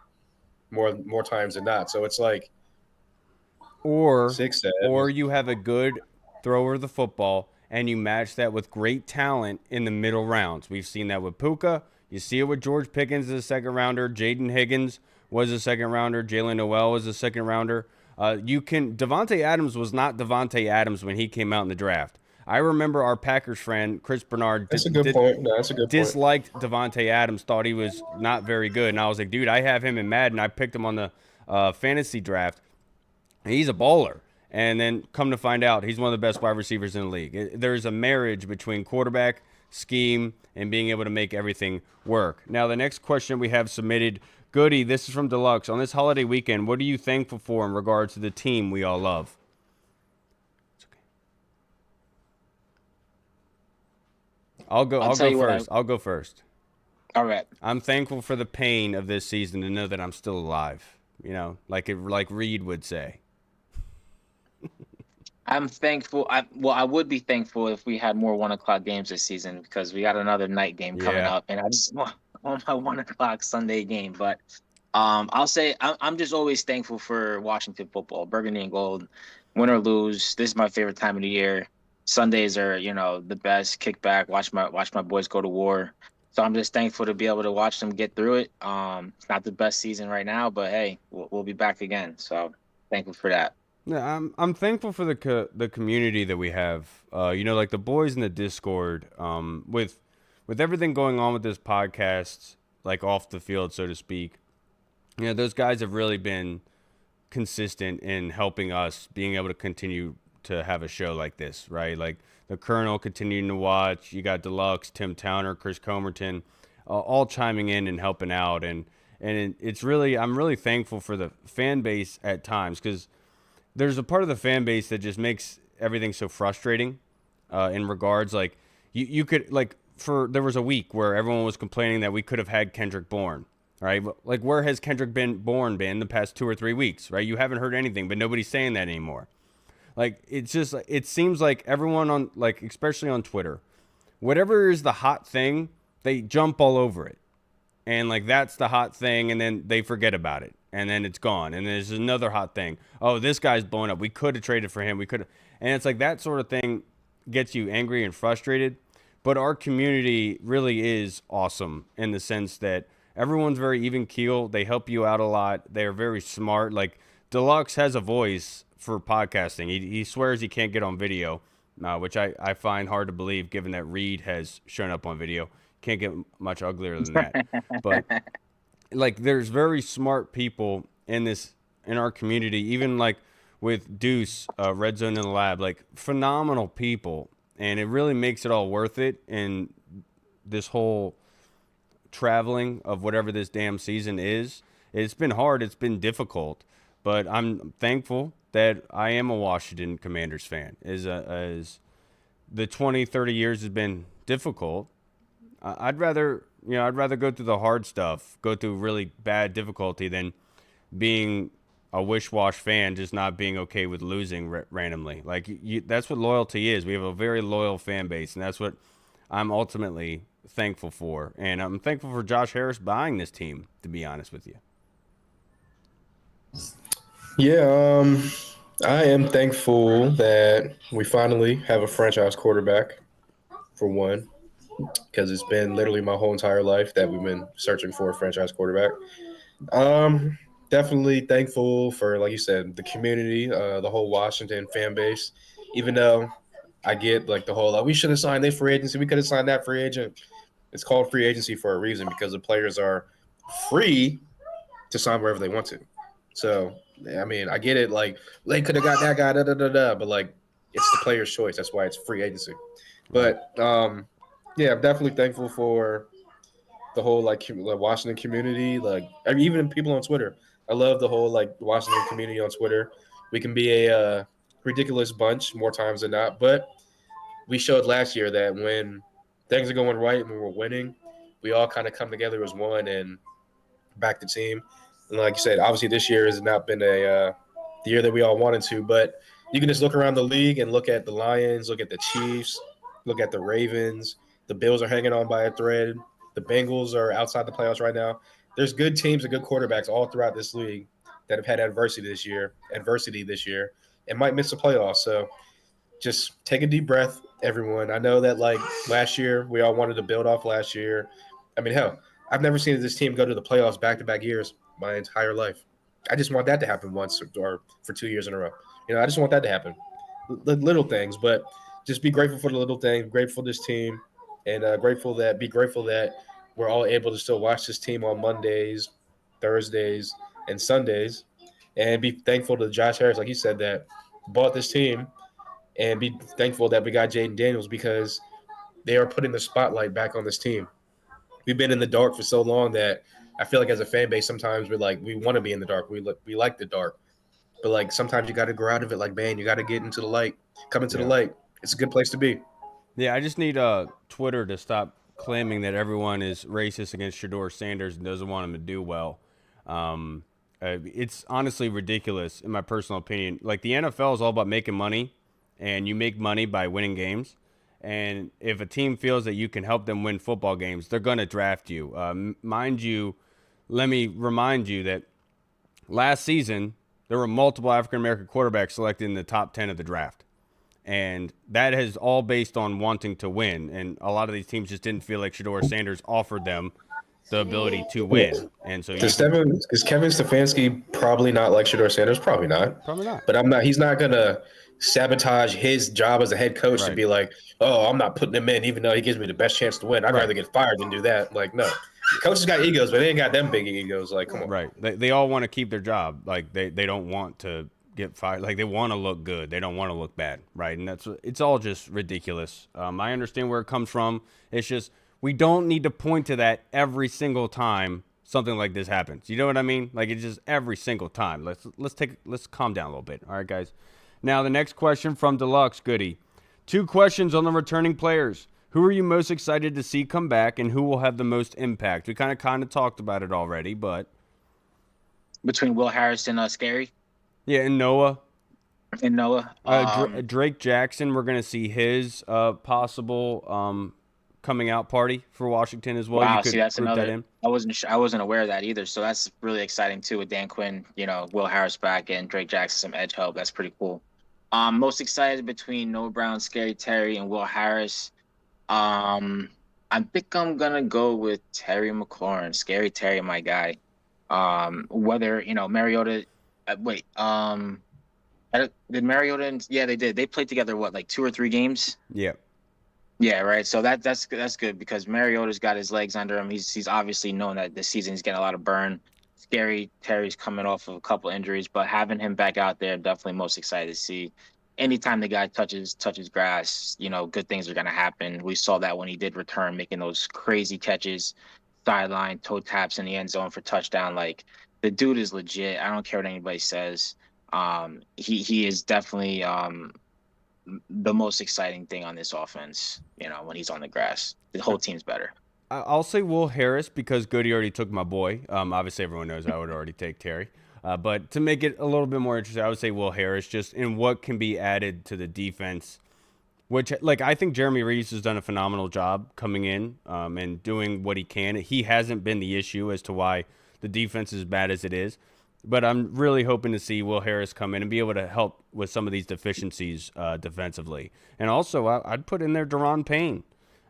more times than not. So it's like Or 6, 7. you have a good thrower of the football and you match that with great talent in the middle rounds. We've seen that with Puka. You see it with George Pickens as a second rounder. Jaden Higgins was a second rounder. Jalen Noel was a second rounder. Devontae Adams was not Devontae Adams when he came out in the draft. I remember our Packers friend Chris Bernard That's a good point. No, that's a good point. disliked Devontae Adams, thought he was not very good, and I was like, dude, I have him in Madden. I picked him on the fantasy draft. He's a baller. And then come to find out, he's one of the best wide receivers in the league. There's a marriage between quarterback, scheme, and being able to make everything work. Now, the next question we have submitted, Goody, this is from Deluxe. On this holiday weekend, what are you thankful for in regards to the team we all love? It's okay. I'll go first. I'll go first. All right. I'm thankful for the pain of this season to know that I'm still alive. You know, like Reed would say. I'm thankful. I would be thankful if we had more 1:00 games this season because we got another night game coming up, and I just want my 1:00 Sunday game. But I'll say I'm just always thankful for Washington football, Burgundy and gold, win or lose. This is my favorite time of the year. Sundays are the best. Kick back, watch my boys go to war. So I'm just thankful to be able to watch them get through it. It's not the best season right now, but hey, we'll be back again. So thankful for that. Yeah, I'm thankful for the community that we have. Like the boys in the Discord. With everything going on with this podcast, like off the field, so to speak. Those guys have really been consistent in helping us being able to continue to have a show like this, right? Like the Colonel continuing to watch. You got Deluxe, Tim Towner, Chris Comerton, all chiming in and helping out, and it's really I'm really thankful for the fan base at times because there's a part of the fan base that just makes everything so frustrating in regards like you could like there was a week where everyone was complaining that we could have had Kendrick Bourne, right? Like where has Kendrick Bourne been the past 2 or 3 weeks, right? You haven't heard anything, but nobody's saying that anymore. Like it's just it seems like everyone on like especially on Twitter, whatever is the hot thing, they jump all over it. And like that's the hot thing and then they forget about it. And then it's gone. And there's another hot thing. Oh, this guy's blowing up. We could have traded for him. And it's like that sort of thing gets you angry and frustrated. But our community really is awesome in the sense that everyone's very even keel. They help you out a lot. They're very smart. Like Deluxe has a voice for podcasting. He swears he can't get on video, which I find hard to believe given that Reed has shown up on video. Can't get much uglier than that. But like there's very smart people in our community, even like with Deuce, Red Zone in the Lab, like phenomenal people. And it really makes it all worth it in this whole traveling of whatever this damn season is. It's been hard. It's been difficult, but I'm thankful that I am a Washington Commanders fan. As the 20, 30 years has been difficult, I'd rather go through the hard stuff, go through really bad difficulty than being a wish-wash fan, just not being okay with losing randomly. Like that's what loyalty is. We have a very loyal fan base, and that's what I'm ultimately thankful for. And I'm thankful for Josh Harris buying this team, to be honest with you. Yeah, I am thankful that we finally have a franchise quarterback, for one, because it's been literally my whole entire life that we've been searching for a franchise quarterback. Definitely thankful for, like you said, the community, the whole Washington fan base. Even though I get like the whole, we should have signed that free agency, we could have signed that free agent. It's called free agency for a reason because the players are free to sign wherever they want to. So, I mean, I get it. Like, they could have got that guy, but like, it's the player's choice. That's why it's free agency. But yeah, I'm definitely thankful for the whole like Washington community. Like, I mean, even people on Twitter. I love the whole like Washington community on Twitter. We can be a ridiculous bunch more times than not, but we showed last year that when things are going right and when we're winning, we all kind of come together as one and back the team. And like you said, obviously this year has not been the year that we all wanted to, but you can just look around the league and look at the Lions, look at the Chiefs, look at the Ravens. The Bills are hanging on by a thread. The Bengals are outside the playoffs right now. There's good teams and good quarterbacks all throughout this league that have had adversity this year, and might miss the playoffs. So just take a deep breath, everyone. I know that like last year, we all wanted to build off last year. I mean, hell, I've never seen this team go to the playoffs back-to-back years my entire life. I just want that to happen once or for 2 years in a row. I just want that to happen. The little things, but just be grateful for the little things. Grateful for this team, and be grateful that we're all able to still watch this team on Mondays, Thursdays, and Sundays, and be thankful to Josh Harris, like you said, that bought this team, and be thankful that we got Jaden Daniels because they are putting the spotlight back on this team. We've been in the dark for so long that I feel like as a fan base, sometimes we want to be in the dark. We like the dark, but like sometimes you got to grow out of it. Like, man, you got to get into the light, come into the light. It's a good place to be. Yeah, I just need Twitter to stop claiming that everyone is racist against Shedeur Sanders and doesn't want him to do well. It's honestly ridiculous, in my personal opinion. Like, the NFL is all about making money, and you make money by winning games. And if a team feels that you can help them win football games, they're going to draft you. Mind you, let me remind you that last season, there were multiple African-American quarterbacks selected in the top 10 of the draft. And that is all based on wanting to win. And a lot of these teams just didn't feel like Shedeur Sanders offered them the ability to win. And so is Kevin Stefanski probably not like Shedeur Sanders? Probably not. Probably not. But he's not going to sabotage his job as a head coach to be like, oh, I'm not putting him in even though he gives me the best chance to win. I'd rather get fired than do that. Like, no. Coaches got egos, but they ain't got them big egos. Like, come on. Right. They all want to keep their job. Like, they don't want to get fired. Like, they want to look good. They don't want to look bad, right? And it's all just ridiculous. I understand where it comes from. It's just we don't need to point to that every single time something like this happens. You know what I mean? Like, it's just every single time. Let's calm down a little bit. All right, guys. Now, the next question from Deluxe Goody. 2 questions on the returning players. Who are you most excited to see come back, and who will have the most impact? We kind of talked about it already, but between Will Harris and Scary. Yeah, and Noah. And Drake Jackson, we're going to see his possible coming out party for Washington as well. Wow, see, that's another. I wasn't aware of that either. So that's really exciting too with Dan Quinn, Will Harris back and Drake Jackson some edge help. That's pretty cool. Most excited between Noah Brown, Scary Terry, and Will Harris. I think I'm gonna go with Terry McLaurin. Scary Terry, my guy. Whether Mariota. Did Mariota? Yeah, they did. They played together like 2 or 3 games. Yeah. Yeah, right. So that's good because Mariota's got his legs under him. He's obviously known that this season he's getting a lot of burn. Scary Terry's coming off of a couple injuries, but having him back out there, definitely most excited to see. Anytime the guy touches grass, good things are gonna happen. We saw that when he did return, making those crazy catches, sideline toe taps in the end zone for touchdown. Like, the dude is legit. I don't care what anybody says. He is definitely the most exciting thing on this offense. When he's on the grass, the whole team's better. I'll say Will Harris because Goody already took my boy. Obviously, everyone knows I would already take Terry. But to make it a little bit more interesting, I would say Will Harris just in what can be added to the defense, which, like, I think Jeremy Reeves has done a phenomenal job coming in and doing what he can. He hasn't been the issue as to why the defense is as bad as it is. But I'm really hoping to see Will Harris come in and be able to help with some of these deficiencies defensively. And also, I'd put in there Daron Payne.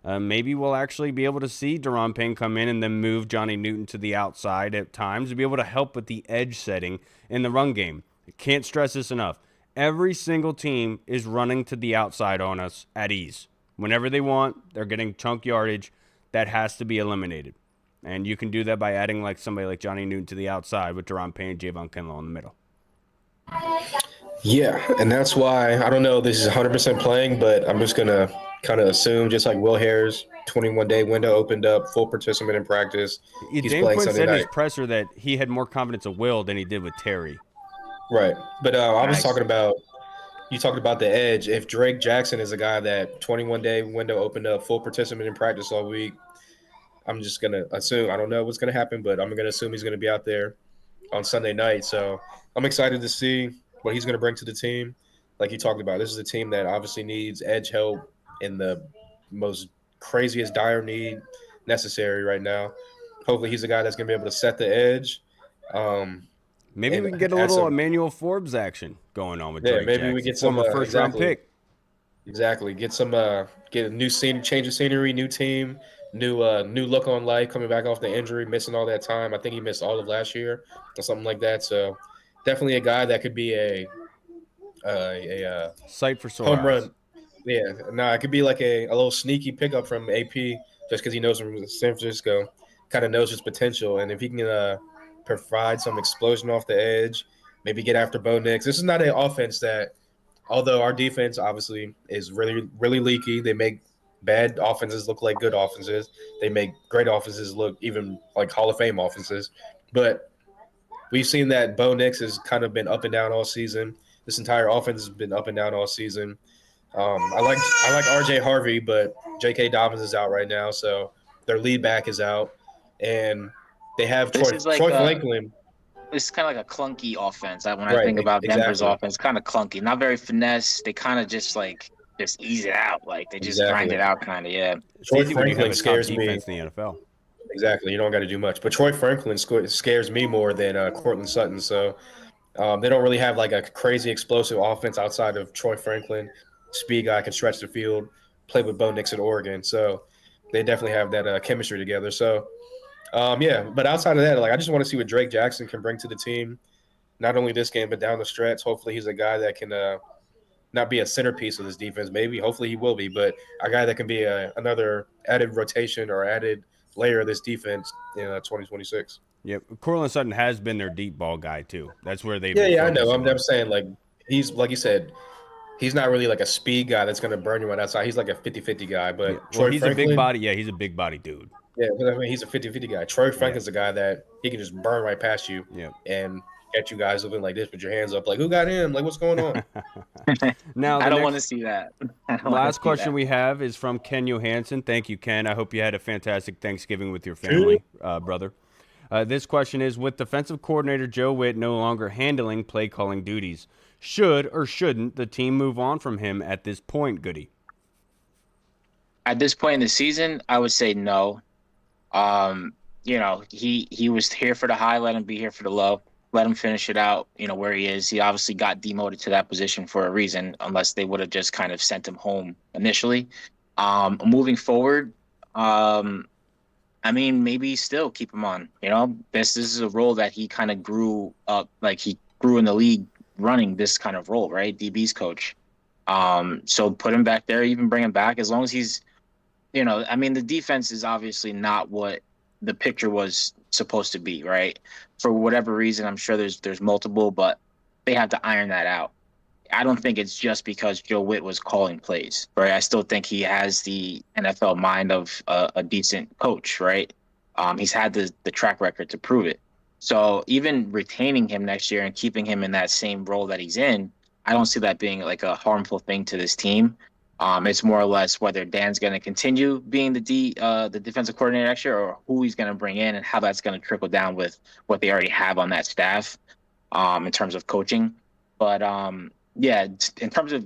Maybe we'll actually be able to see Daron Payne come in and then move Johnny Newton to the outside at times to be able to help with the edge setting in the run game. Can't stress this enough. Every single team is running to the outside on us at ease. Whenever they want, they're getting chunk yardage. That has to be eliminated. And you can do that by adding somebody like Johnny Newton to the outside with Daron Payne and Javon Kinlaw in the middle. Yeah, and that's why, I don't know if this is 100% playing, but I'm just going to kind of assume, just like Will Harris, 21-day window opened up, full participant in practice. He's Dan playing Quinn Sunday said night. In his presser that he had more confidence of Will than he did with Terry. Right. But I was talking about you talked about the edge. If Drake Jackson is a guy that 21-day window opened up, full participant in practice all week, I'm just gonna assume. I don't know what's gonna happen, but I'm gonna assume he's gonna be out there on Sunday night. So I'm excited to see what he's gonna bring to the team. Like you talked about, this is a team that obviously needs edge help in the most craziest dire need necessary right now. Hopefully, he's a guy that's gonna be able to set the edge. Maybe And we can get a add little some, Emmanuel Forbes action going on with yeah, Drake maybe we Jackson, get some former first round exactly. pick. Exactly. Get some get a new scene, change of scenery, new team, new look on life, coming back off the injury, missing all that time. I think he missed all of last year or something like that. So definitely a guy that could be a Sight for sore home eyes. run. Yeah, no, it could be like a little sneaky pickup from AP just because he knows from San Francisco, kind of knows his potential, and if he can provide some explosion off the edge, maybe get after Bo Nix. This is not an offense that, although our defense obviously is really, really leaky, they make bad offenses look like good offenses. They make great offenses look even like Hall of Fame offenses. But we've seen that Bo Nix has kind of been up and down all season. This entire offense has been up and down all season. I like RJ Harvey, but J.K. Dobbins is out right now, so their lead back is out, and they have This is like Troy Franklin. it's kind of like a clunky offense. When I Right, think about Denver's exactly, offense, kind of clunky, not very finesse. They kind of just ease it out, like they just grind exactly. it out, kind of. Yeah, It's Troy easy when you have Franklin a top scares me. defense in the NFL. Exactly, you don't got to do much, but Troy Franklin scares me more than Cortland Sutton. So they don't really have like a crazy explosive offense outside of Troy Franklin, speed guy, can stretch the field, played with Bo Nix at Oregon. So they definitely have that chemistry together. So yeah, but outside of that, like I just want to see what Drake Jackson can bring to the team, not only this game but down the stretch. Hopefully, he's a guy that can not be a centerpiece of this defense. Maybe, hopefully, he will be, but a guy that can be another added rotation or added layer of this defense in 2026. Yep. Cortland Sutton has been their deep ball guy too. That's where they've Yeah, been yeah, I know. focusing I'm on. saying like he's like you said, he's not really like a speed guy that's going to burn you right outside. He's like a 50-50 guy. Yeah. But Well, Troy he's a big Franklin, body. Yeah, he's a big body dude. yeah, I mean, he's a 50-50 guy. Troy Yeah. Franklin's a guy that he can just burn right past you Yeah. and get you guys looking like this with your hands up, like who got him? Like what's going on? Now I the don't want to next see that. I don't wanna last see question that. we have is from Ken Johansson. Thank you, Ken. I hope you had a fantastic Thanksgiving with your family, brother. This question is: with defensive coordinator Joe Witt no longer handling play calling duties, should or shouldn't the team move on from him at this point, Goody? At this point in the season, I would say no. He was here for the high, let him be here for the low. Let him finish it out, where he is. He obviously got demoted to that position for a reason, unless they would have just kind of sent him home initially. Moving forward, I mean, maybe still keep him on. This is a role that he kind of grew up, like he grew in the league running this kind of role, right? DB's coach. So put him back there, even bring him back as long as he's, I mean, the defense is obviously not what the picture was supposed to be, right? For whatever reason, I'm sure there's multiple, but they have to iron that out. I don't think it's just because Joe Witt was calling plays, right? I still think he has the NFL mind of a decent coach, right? He's had the track record to prove it. So even retaining him next year and keeping him in that same role that he's in, I don't see that being like a harmful thing to this team. It's more or less whether Dan's going to continue being the defensive coordinator next year, or who he's going to bring in and how that's going to trickle down with what they already have on that staff in terms of coaching. But yeah, in terms of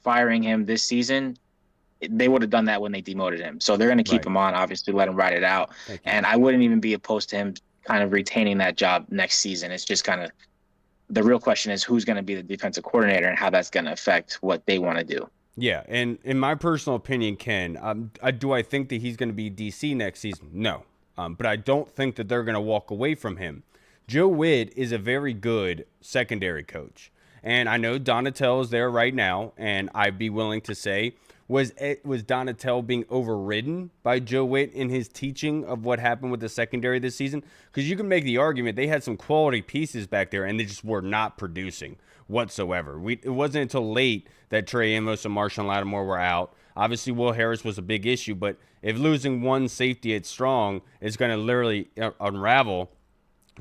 firing him this season, they would have done that when they demoted him. So they're going to keep Right. him on, obviously, let him ride it out. Thank you. And I wouldn't even be opposed to him kind of retaining that job next season. It's just kind of the real question is who's going to be the defensive coordinator and how that's going to affect what they want to do. Yeah, and in my personal opinion, Ken, do I think that he's going to be DC next season? No, but I don't think that they're going to walk away from him. Joe Witt is a very good secondary coach, and I know Donatel is there right now, and I'd be willing to say, was Donatel being overridden by Joe Witt in his teaching of what happened with the secondary this season? Because you can make the argument they had some quality pieces back there, and they just were not producing whatsoever. It wasn't until late that Trey Amos and Marshawn Lattimore were out. Obviously, Will Harris was a big issue, but if losing one safety at strong is going to literally unravel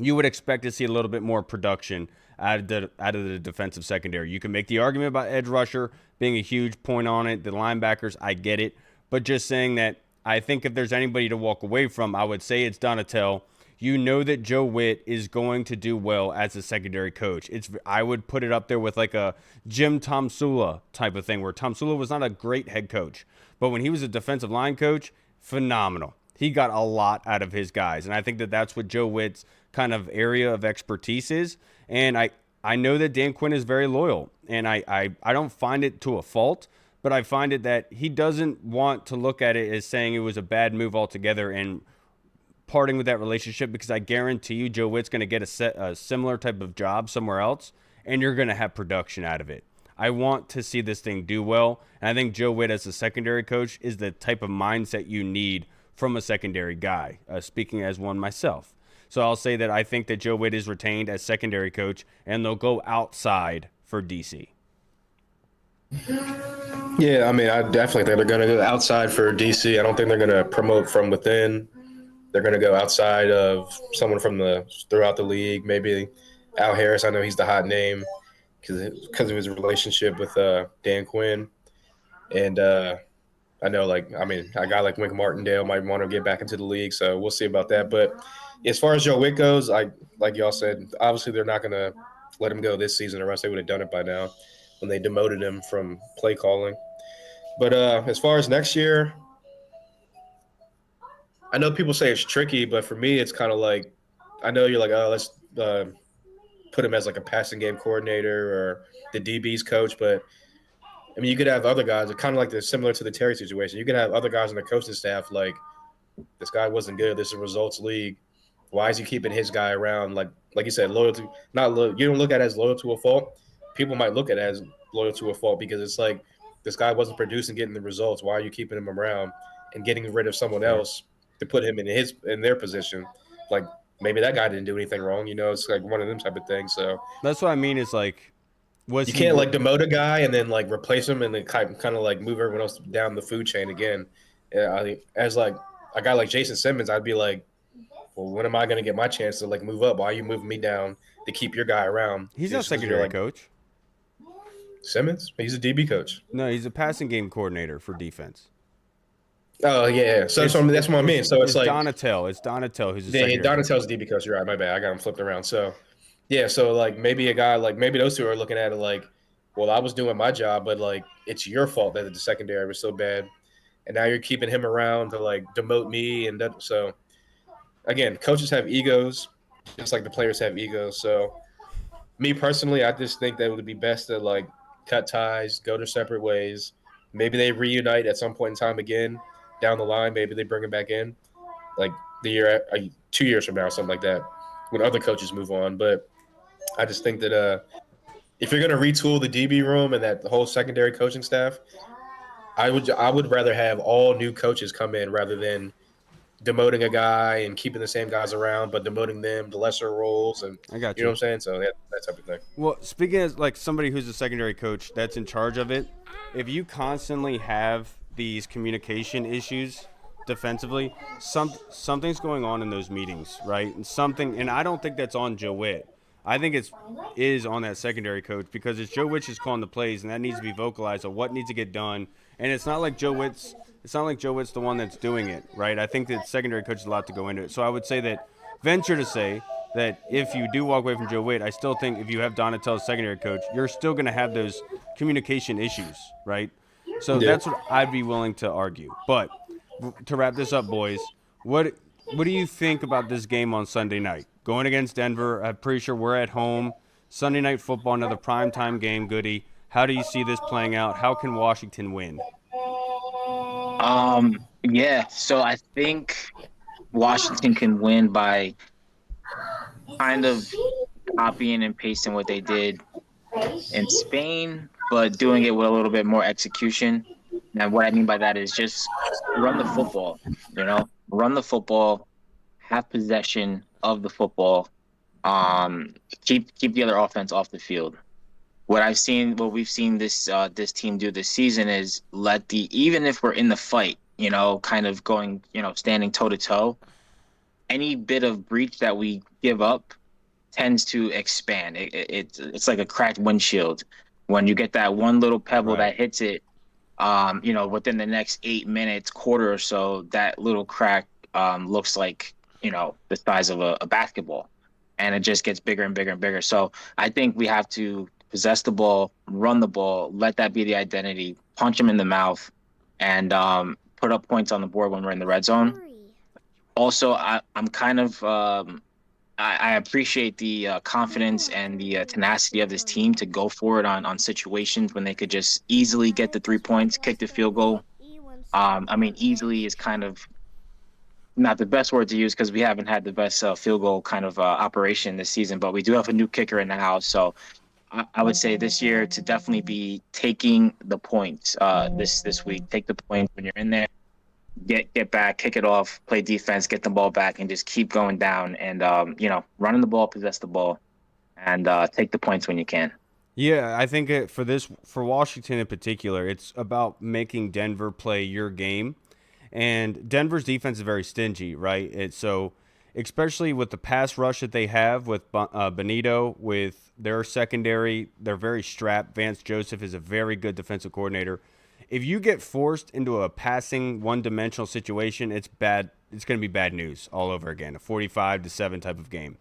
you would expect to see a little bit more production out of the defensive secondary. You can make the argument about edge rusher being a huge point on it. The linebackers, I get it. But just saying that I think if there's anybody to walk away from, I would say it's Donatel. You know that Joe Witt is going to do well as a secondary coach. I would put it up there with like a Jim Tomsula type of thing, where Tomsula was not a great head coach, but when he was a defensive line coach, phenomenal. He got a lot out of his guys, and I think that that's what Joe Witt's kind of area of expertise is. And I know that Dan Quinn is very loyal, and I don't find it to a fault, but I find it that he doesn't want to look at it as saying it was a bad move altogether and parting with that relationship, because I guarantee you Joe Witt's going to get a similar type of job somewhere else, and you're going to have production out of it. I want to see this thing do well, and I think Joe Witt as a secondary coach is the type of mindset you need from a secondary guy, speaking as one myself. So I'll say that I think that Joe Witt is retained as secondary coach, and they'll go outside for DC. Yeah, I mean, I definitely think they're going to go outside for DC. I don't think they're going to promote from within. They're going to go outside of someone from throughout the league. Maybe Al Harris. I know he's the hot name because of his relationship with Dan Quinn. And I know, a guy like Wink Martindale might want to get back into the league. So we'll see about that. But as far as Joe Witt goes, like y'all said, obviously they're not going to let him go this season, or else they would have done it by now when they demoted him from play calling. But as far as next year, I know people say it's tricky, but for me, it's kind of like, I know you're like, oh, let's put him as like a passing game coordinator or the DB's coach. But, I mean, you could have other guys, kind of like similar to the Terry situation. You could have other guys on the coaching staff like, this guy wasn't good. This is a results league. Why is he keeping his guy around? Like you said, loyalty, not loyal. You don't look at it as loyal to a fault. People might look at it as loyal to a fault because it's like, this guy wasn't producing, getting the results. Why are you keeping him around and getting rid of someone else to put him in their position? Like, maybe that guy didn't do anything wrong. It's like one of them type of things. So that's what I mean. Is like, you can't like demote a guy and then like replace him and then kind of like move everyone else down the food chain again. As like a guy like Jason Simmons, I'd be like, well, when am I going to get my chance to like move up? Why are you moving me down to keep your guy around? He's not secondary coach. Simmons? He's a DB coach. No, he's a passing game coordinator for defense. Oh, yeah. So that's what I mean. So it's like Donatel. It's Donatel who's a secondary coach. Donatel's DB coach. You're right. My bad. I got him flipped around. So, yeah. So, like, maybe a guy, like, maybe those two are looking at it like, well, I was doing my job, but, like, it's your fault that the secondary was so bad. And now you're keeping him around to, like, demote me. And that, so, again, coaches have egos, just like the players have egos. So, me personally, I just think that it would be best to, like, cut ties, go their separate ways. Maybe they reunite at some point in time again down the line. Maybe they bring him back in, like 2 years from now, something like that, when other coaches move on. But I just think that if you're going to retool the DB room and that the whole secondary coaching staff, I would rather have all new coaches come in rather than demoting a guy and keeping the same guys around, but demoting them to lesser roles. And I got you know what I'm saying? So that type of thing. Well, speaking as like somebody who's a secondary coach that's in charge of it, if you constantly have these communication issues defensively, something's going on in those meetings, right? And I don't think that's on Joe Witt. I think it is on that secondary coach, because it's Joe Witt is calling the plays, and that needs to be vocalized of what needs to get done. And it's not like Joe Witt's the one that's doing it, right? I think that secondary coach has a lot to go into it. So I would venture to say that if you do walk away from Joe Witt, I still think if you have Donatel as secondary coach, you're still going to have those communication issues, right? So That's what I'd be willing to argue. But to wrap this up, boys, what do you think about this game on Sunday night? Going against Denver, I'm pretty sure we're at home. Sunday Night Football, another primetime game, Goody. How do you see this playing out? How can Washington win? Yeah, so I think Washington can win by kind of copying and pasting what they did in Spain, but doing it with a little bit more execution. And what I mean by that is just run the football, run the football, have possession of the football, keep the other offense off the field. What we've seen this team do this season is even if we're in the fight, kind of going, standing toe to toe, any bit of breach that we give up tends to expand. It's like a cracked windshield. When you get that one little pebble Right. that hits it, within the next 8 minutes, quarter or so, that little crack looks like, the size of a basketball. And it just gets bigger and bigger and bigger. So I think we have to possess the ball, run the ball, let that be the identity, punch them in the mouth, and put up points on the board when we're in the red zone. Also, I'm kind of I appreciate the confidence and the tenacity of this team to go for it on situations when they could just easily get the 3 points, kick the field goal. I mean, easily is kind of not the best word to use because we haven't had the best field goal kind of operation this season, but we do have a new kicker in the house. So I would say this year to definitely be taking the points this week. Take the points when you're in there. Get back, kick it off, play defense, get the ball back, and just keep going down. And running the ball, possess the ball, and take the points when you can. Yeah, I think for Washington in particular, it's about making Denver play your game. And Denver's defense is very stingy, right? So especially with the pass rush that they have with Benito, with their secondary, they're very strapped. Vance Joseph is a very good defensive coordinator. If you get forced into a passing one-dimensional situation, it's bad. It's going to be bad news all over again, a 45-7 type of game.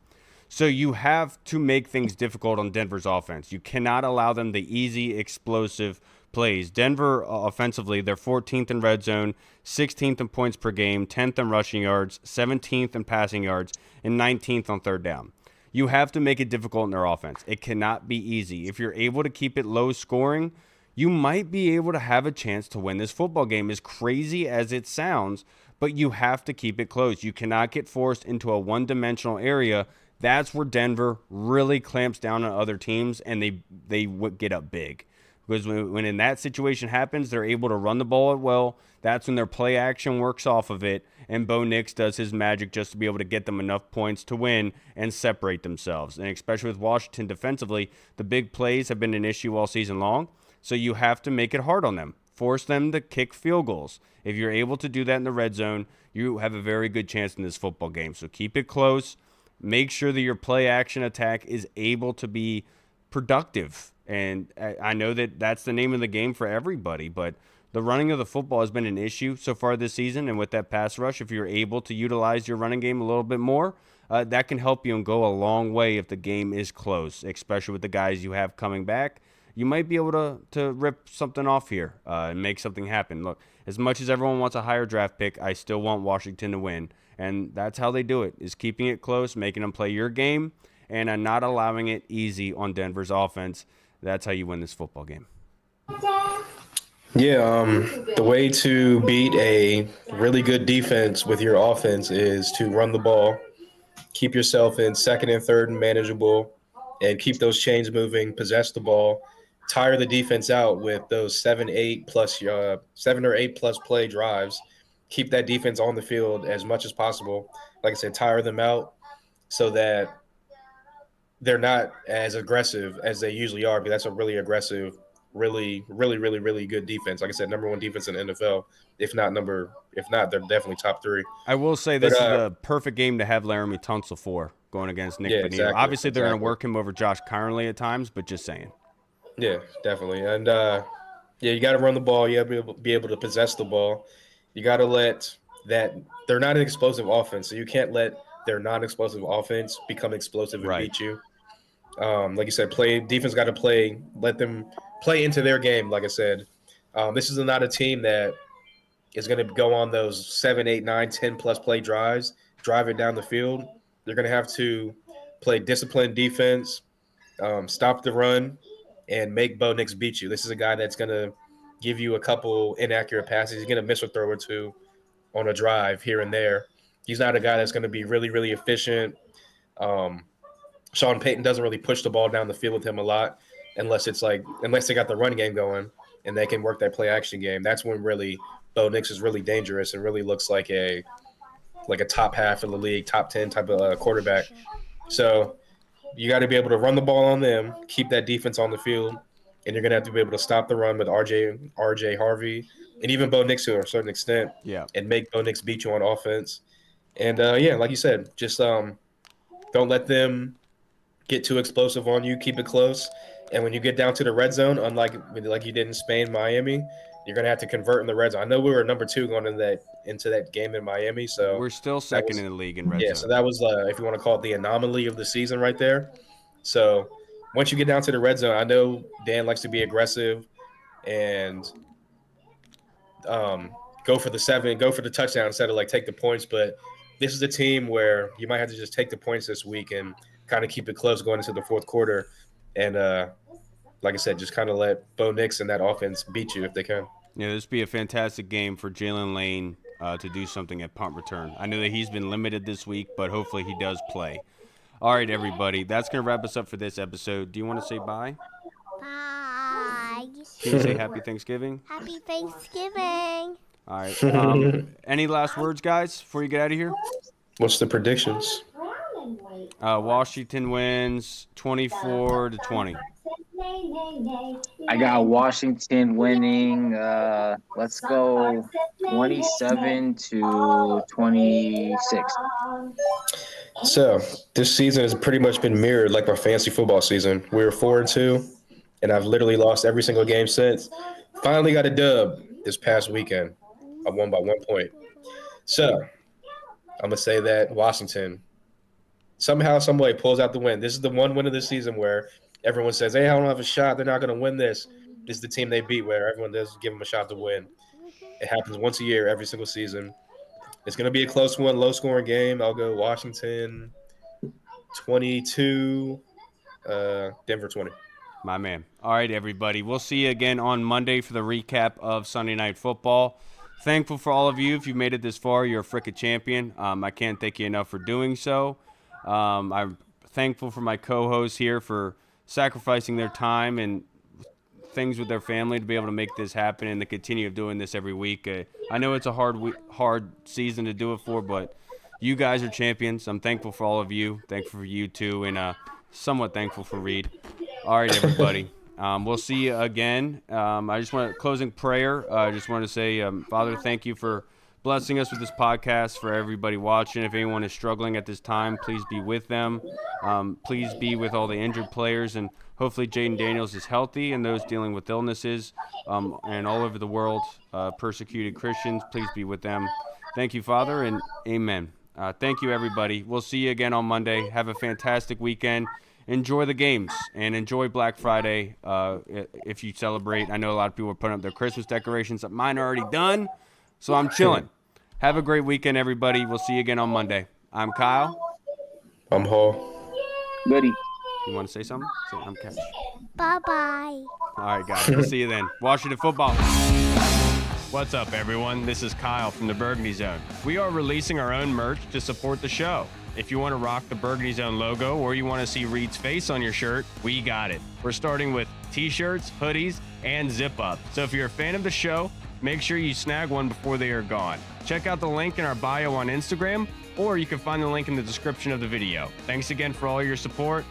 So you have to make things difficult on Denver's offense. You cannot allow them the easy, explosive plays. Denver offensively, they're 14th in red zone, 16th in points per game, 10th in rushing yards, 17th in passing yards, and 19th on third down. You have to make it difficult in their offense. It cannot be easy. If you're able to keep it low scoring, you might be able to have a chance to win this football game, as crazy as it sounds, but you have to keep it close. You cannot get forced into a one-dimensional area. That's where Denver really clamps down on other teams, and they get up big. Because when in that situation happens, they're able to run the ball well. That's when their play action works off of it, and Bo Nix does his magic just to be able to get them enough points to win and separate themselves. And especially with Washington defensively, the big plays have been an issue all season long, so you have to make it hard on them. Force them to kick field goals. If you're able to do that in the red zone, you have a very good chance in this football game. So keep it close. Make sure that your play action attack is able to be productive. And I know that that's the name of the game for everybody, but the running of the football has been an issue so far this season. And with that pass rush, if you're able to utilize your running game a little bit more, that can help you and go a long way if the game is close, especially with the guys you have coming back. You might be able to rip something off here and make something happen. Look, as much as everyone wants a higher draft pick, I still want Washington to win. And that's how they do it, is keeping it close, making them play your game, and not allowing it easy on Denver's offense. That's how you win this football game. Yeah, the way to beat a really good defense with your offense is to run the ball, keep yourself in second and third and manageable, and keep those chains moving, possess the ball, tire the defense out with those 7 or 8 plus play drives. Keep that defense on the field as much as possible. Like I said, tire them out so that they're not as aggressive as they usually are, because that's a really aggressive, really good defense. Like I said, number one defense in the NFL. If not, they're definitely top 3. I will say this is a perfect game to have Laramie Tunsil for, going against Nick Benito. Exactly, Obviously, they're going to work him over Josh Connerly at times, but just saying. Yeah, definitely. And you got to run the ball. You got to be able to possess the ball. You got to let that – they're not an explosive offense, so you can't let their non-explosive offense become explosive and beat you. Like you said, defense got to let them play into their game, like I said. This is not a team that is going to go on those 7, 8, 9, 10-plus play drives, drive it down the field. They're going to have to play disciplined defense, stop the run, and make Bo Nix beat you. This is a guy that's going to give you a couple inaccurate passes. He's going to miss a throw or two on a drive here and there. He's not a guy that's going to be really, really efficient. Sean Payton doesn't really push the ball down the field with him a lot unless they got the run game going and they can work that play action game. That's when really Bo Nix is really dangerous and really looks like a top half of the league, top 10 type of quarterback. So you got to be able to run the ball on them, keep that defense on the field, and you're going to have to be able to stop the run with RJ Harvey and even Bo Nix to a certain extent, and make Bo Nix beat you on offense. And yeah, like you said, just don't let them get too explosive on you. Keep it close. And when you get down to the red zone, unlike like you did in Spain, Miami, you're gonna have to convert in the red zone. I know we were number 2 going into that game in Miami, so We're still that second was in the league in red yeah. zone. So that was if you want to call it the anomaly of the season right there. So once you get down to the red zone, I know Dan likes to be aggressive and go for the touchdown instead of like take the points. But this is a team where you might have to just take the points this week and kind of keep it close going into the fourth quarter. And like I said, just kind of let Bo Nix and that offense beat you if they can. Yeah, this would be a fantastic game for Jalen Lane to do something at punt return. I know that he's been limited this week, but hopefully he does play. All right, everybody, that's going to wrap us up for this episode. Do you want to say bye? Bye. Can you say Happy Thanksgiving? Happy Thanksgiving. All right. Any last words, guys, before you get out of here? What's the predictions? Washington wins 24-20. I got Washington winning. Let's go 27-26. So this season has pretty much been mirrored like my fantasy football season. We were 4-2, and I've literally lost every single game since. Finally got a dub this past weekend. I won by 1 point. So I'm gonna say that Washington somehow, some way pulls out the win. This is the one win of the season where everyone says, "Hey, I don't have a shot. They're not gonna win this." This is the team they beat, where everyone does give them a shot to win. It happens once a year, every single season. It's going to be a close one, low-scoring game. I'll go Washington 22, Denver 20. My man. All right, everybody. We'll see you again on Monday for the recap of Sunday Night Football. Thankful for all of you. If you made it this far, you're a frickin' champion. I can't thank you enough for doing so. I'm thankful for my co-hosts here for sacrificing their time and things with their family to be able to make this happen and to continue doing this every week. I know it's a hard season to do it for, but you guys are champions. I'm thankful for all of you. Thankful for you too, and somewhat thankful for Reed. All right, everybody. We'll see you again. I just want a closing prayer. I just want to say, Father, thank you for blessing us with this podcast. For everybody watching, if anyone is struggling at this time, please be with them. Please be with all the injured players, and hopefully Jaden Daniels is healthy, and those dealing with illnesses and all over the world, persecuted Christians, please be with them. Thank you, Father, and amen. Thank you, everybody. We'll see you again on Monday. Have a fantastic weekend. Enjoy the games and enjoy Black Friday if you celebrate. I know a lot of people are putting up their Christmas decorations. Mine are already done, so I'm chilling. Have a great weekend, everybody. We'll see you again on Monday. I'm Kyle. I'm Hall. Goody. You want to say something? I'm Catch. Bye-bye. All right, guys. We'll see you then. Washington football. What's up, everyone? This is Kyle from the Burgundy Zone. We are releasing our own merch to support the show. If you want to rock the Burgundy Zone logo or you want to see Reed's face on your shirt, we got it. We're starting with t-shirts, hoodies, and zip-up. So if you're a fan of the show, make sure you snag one before they are gone. Check out the link in our bio on Instagram, or you can find the link in the description of the video. Thanks again for all your support.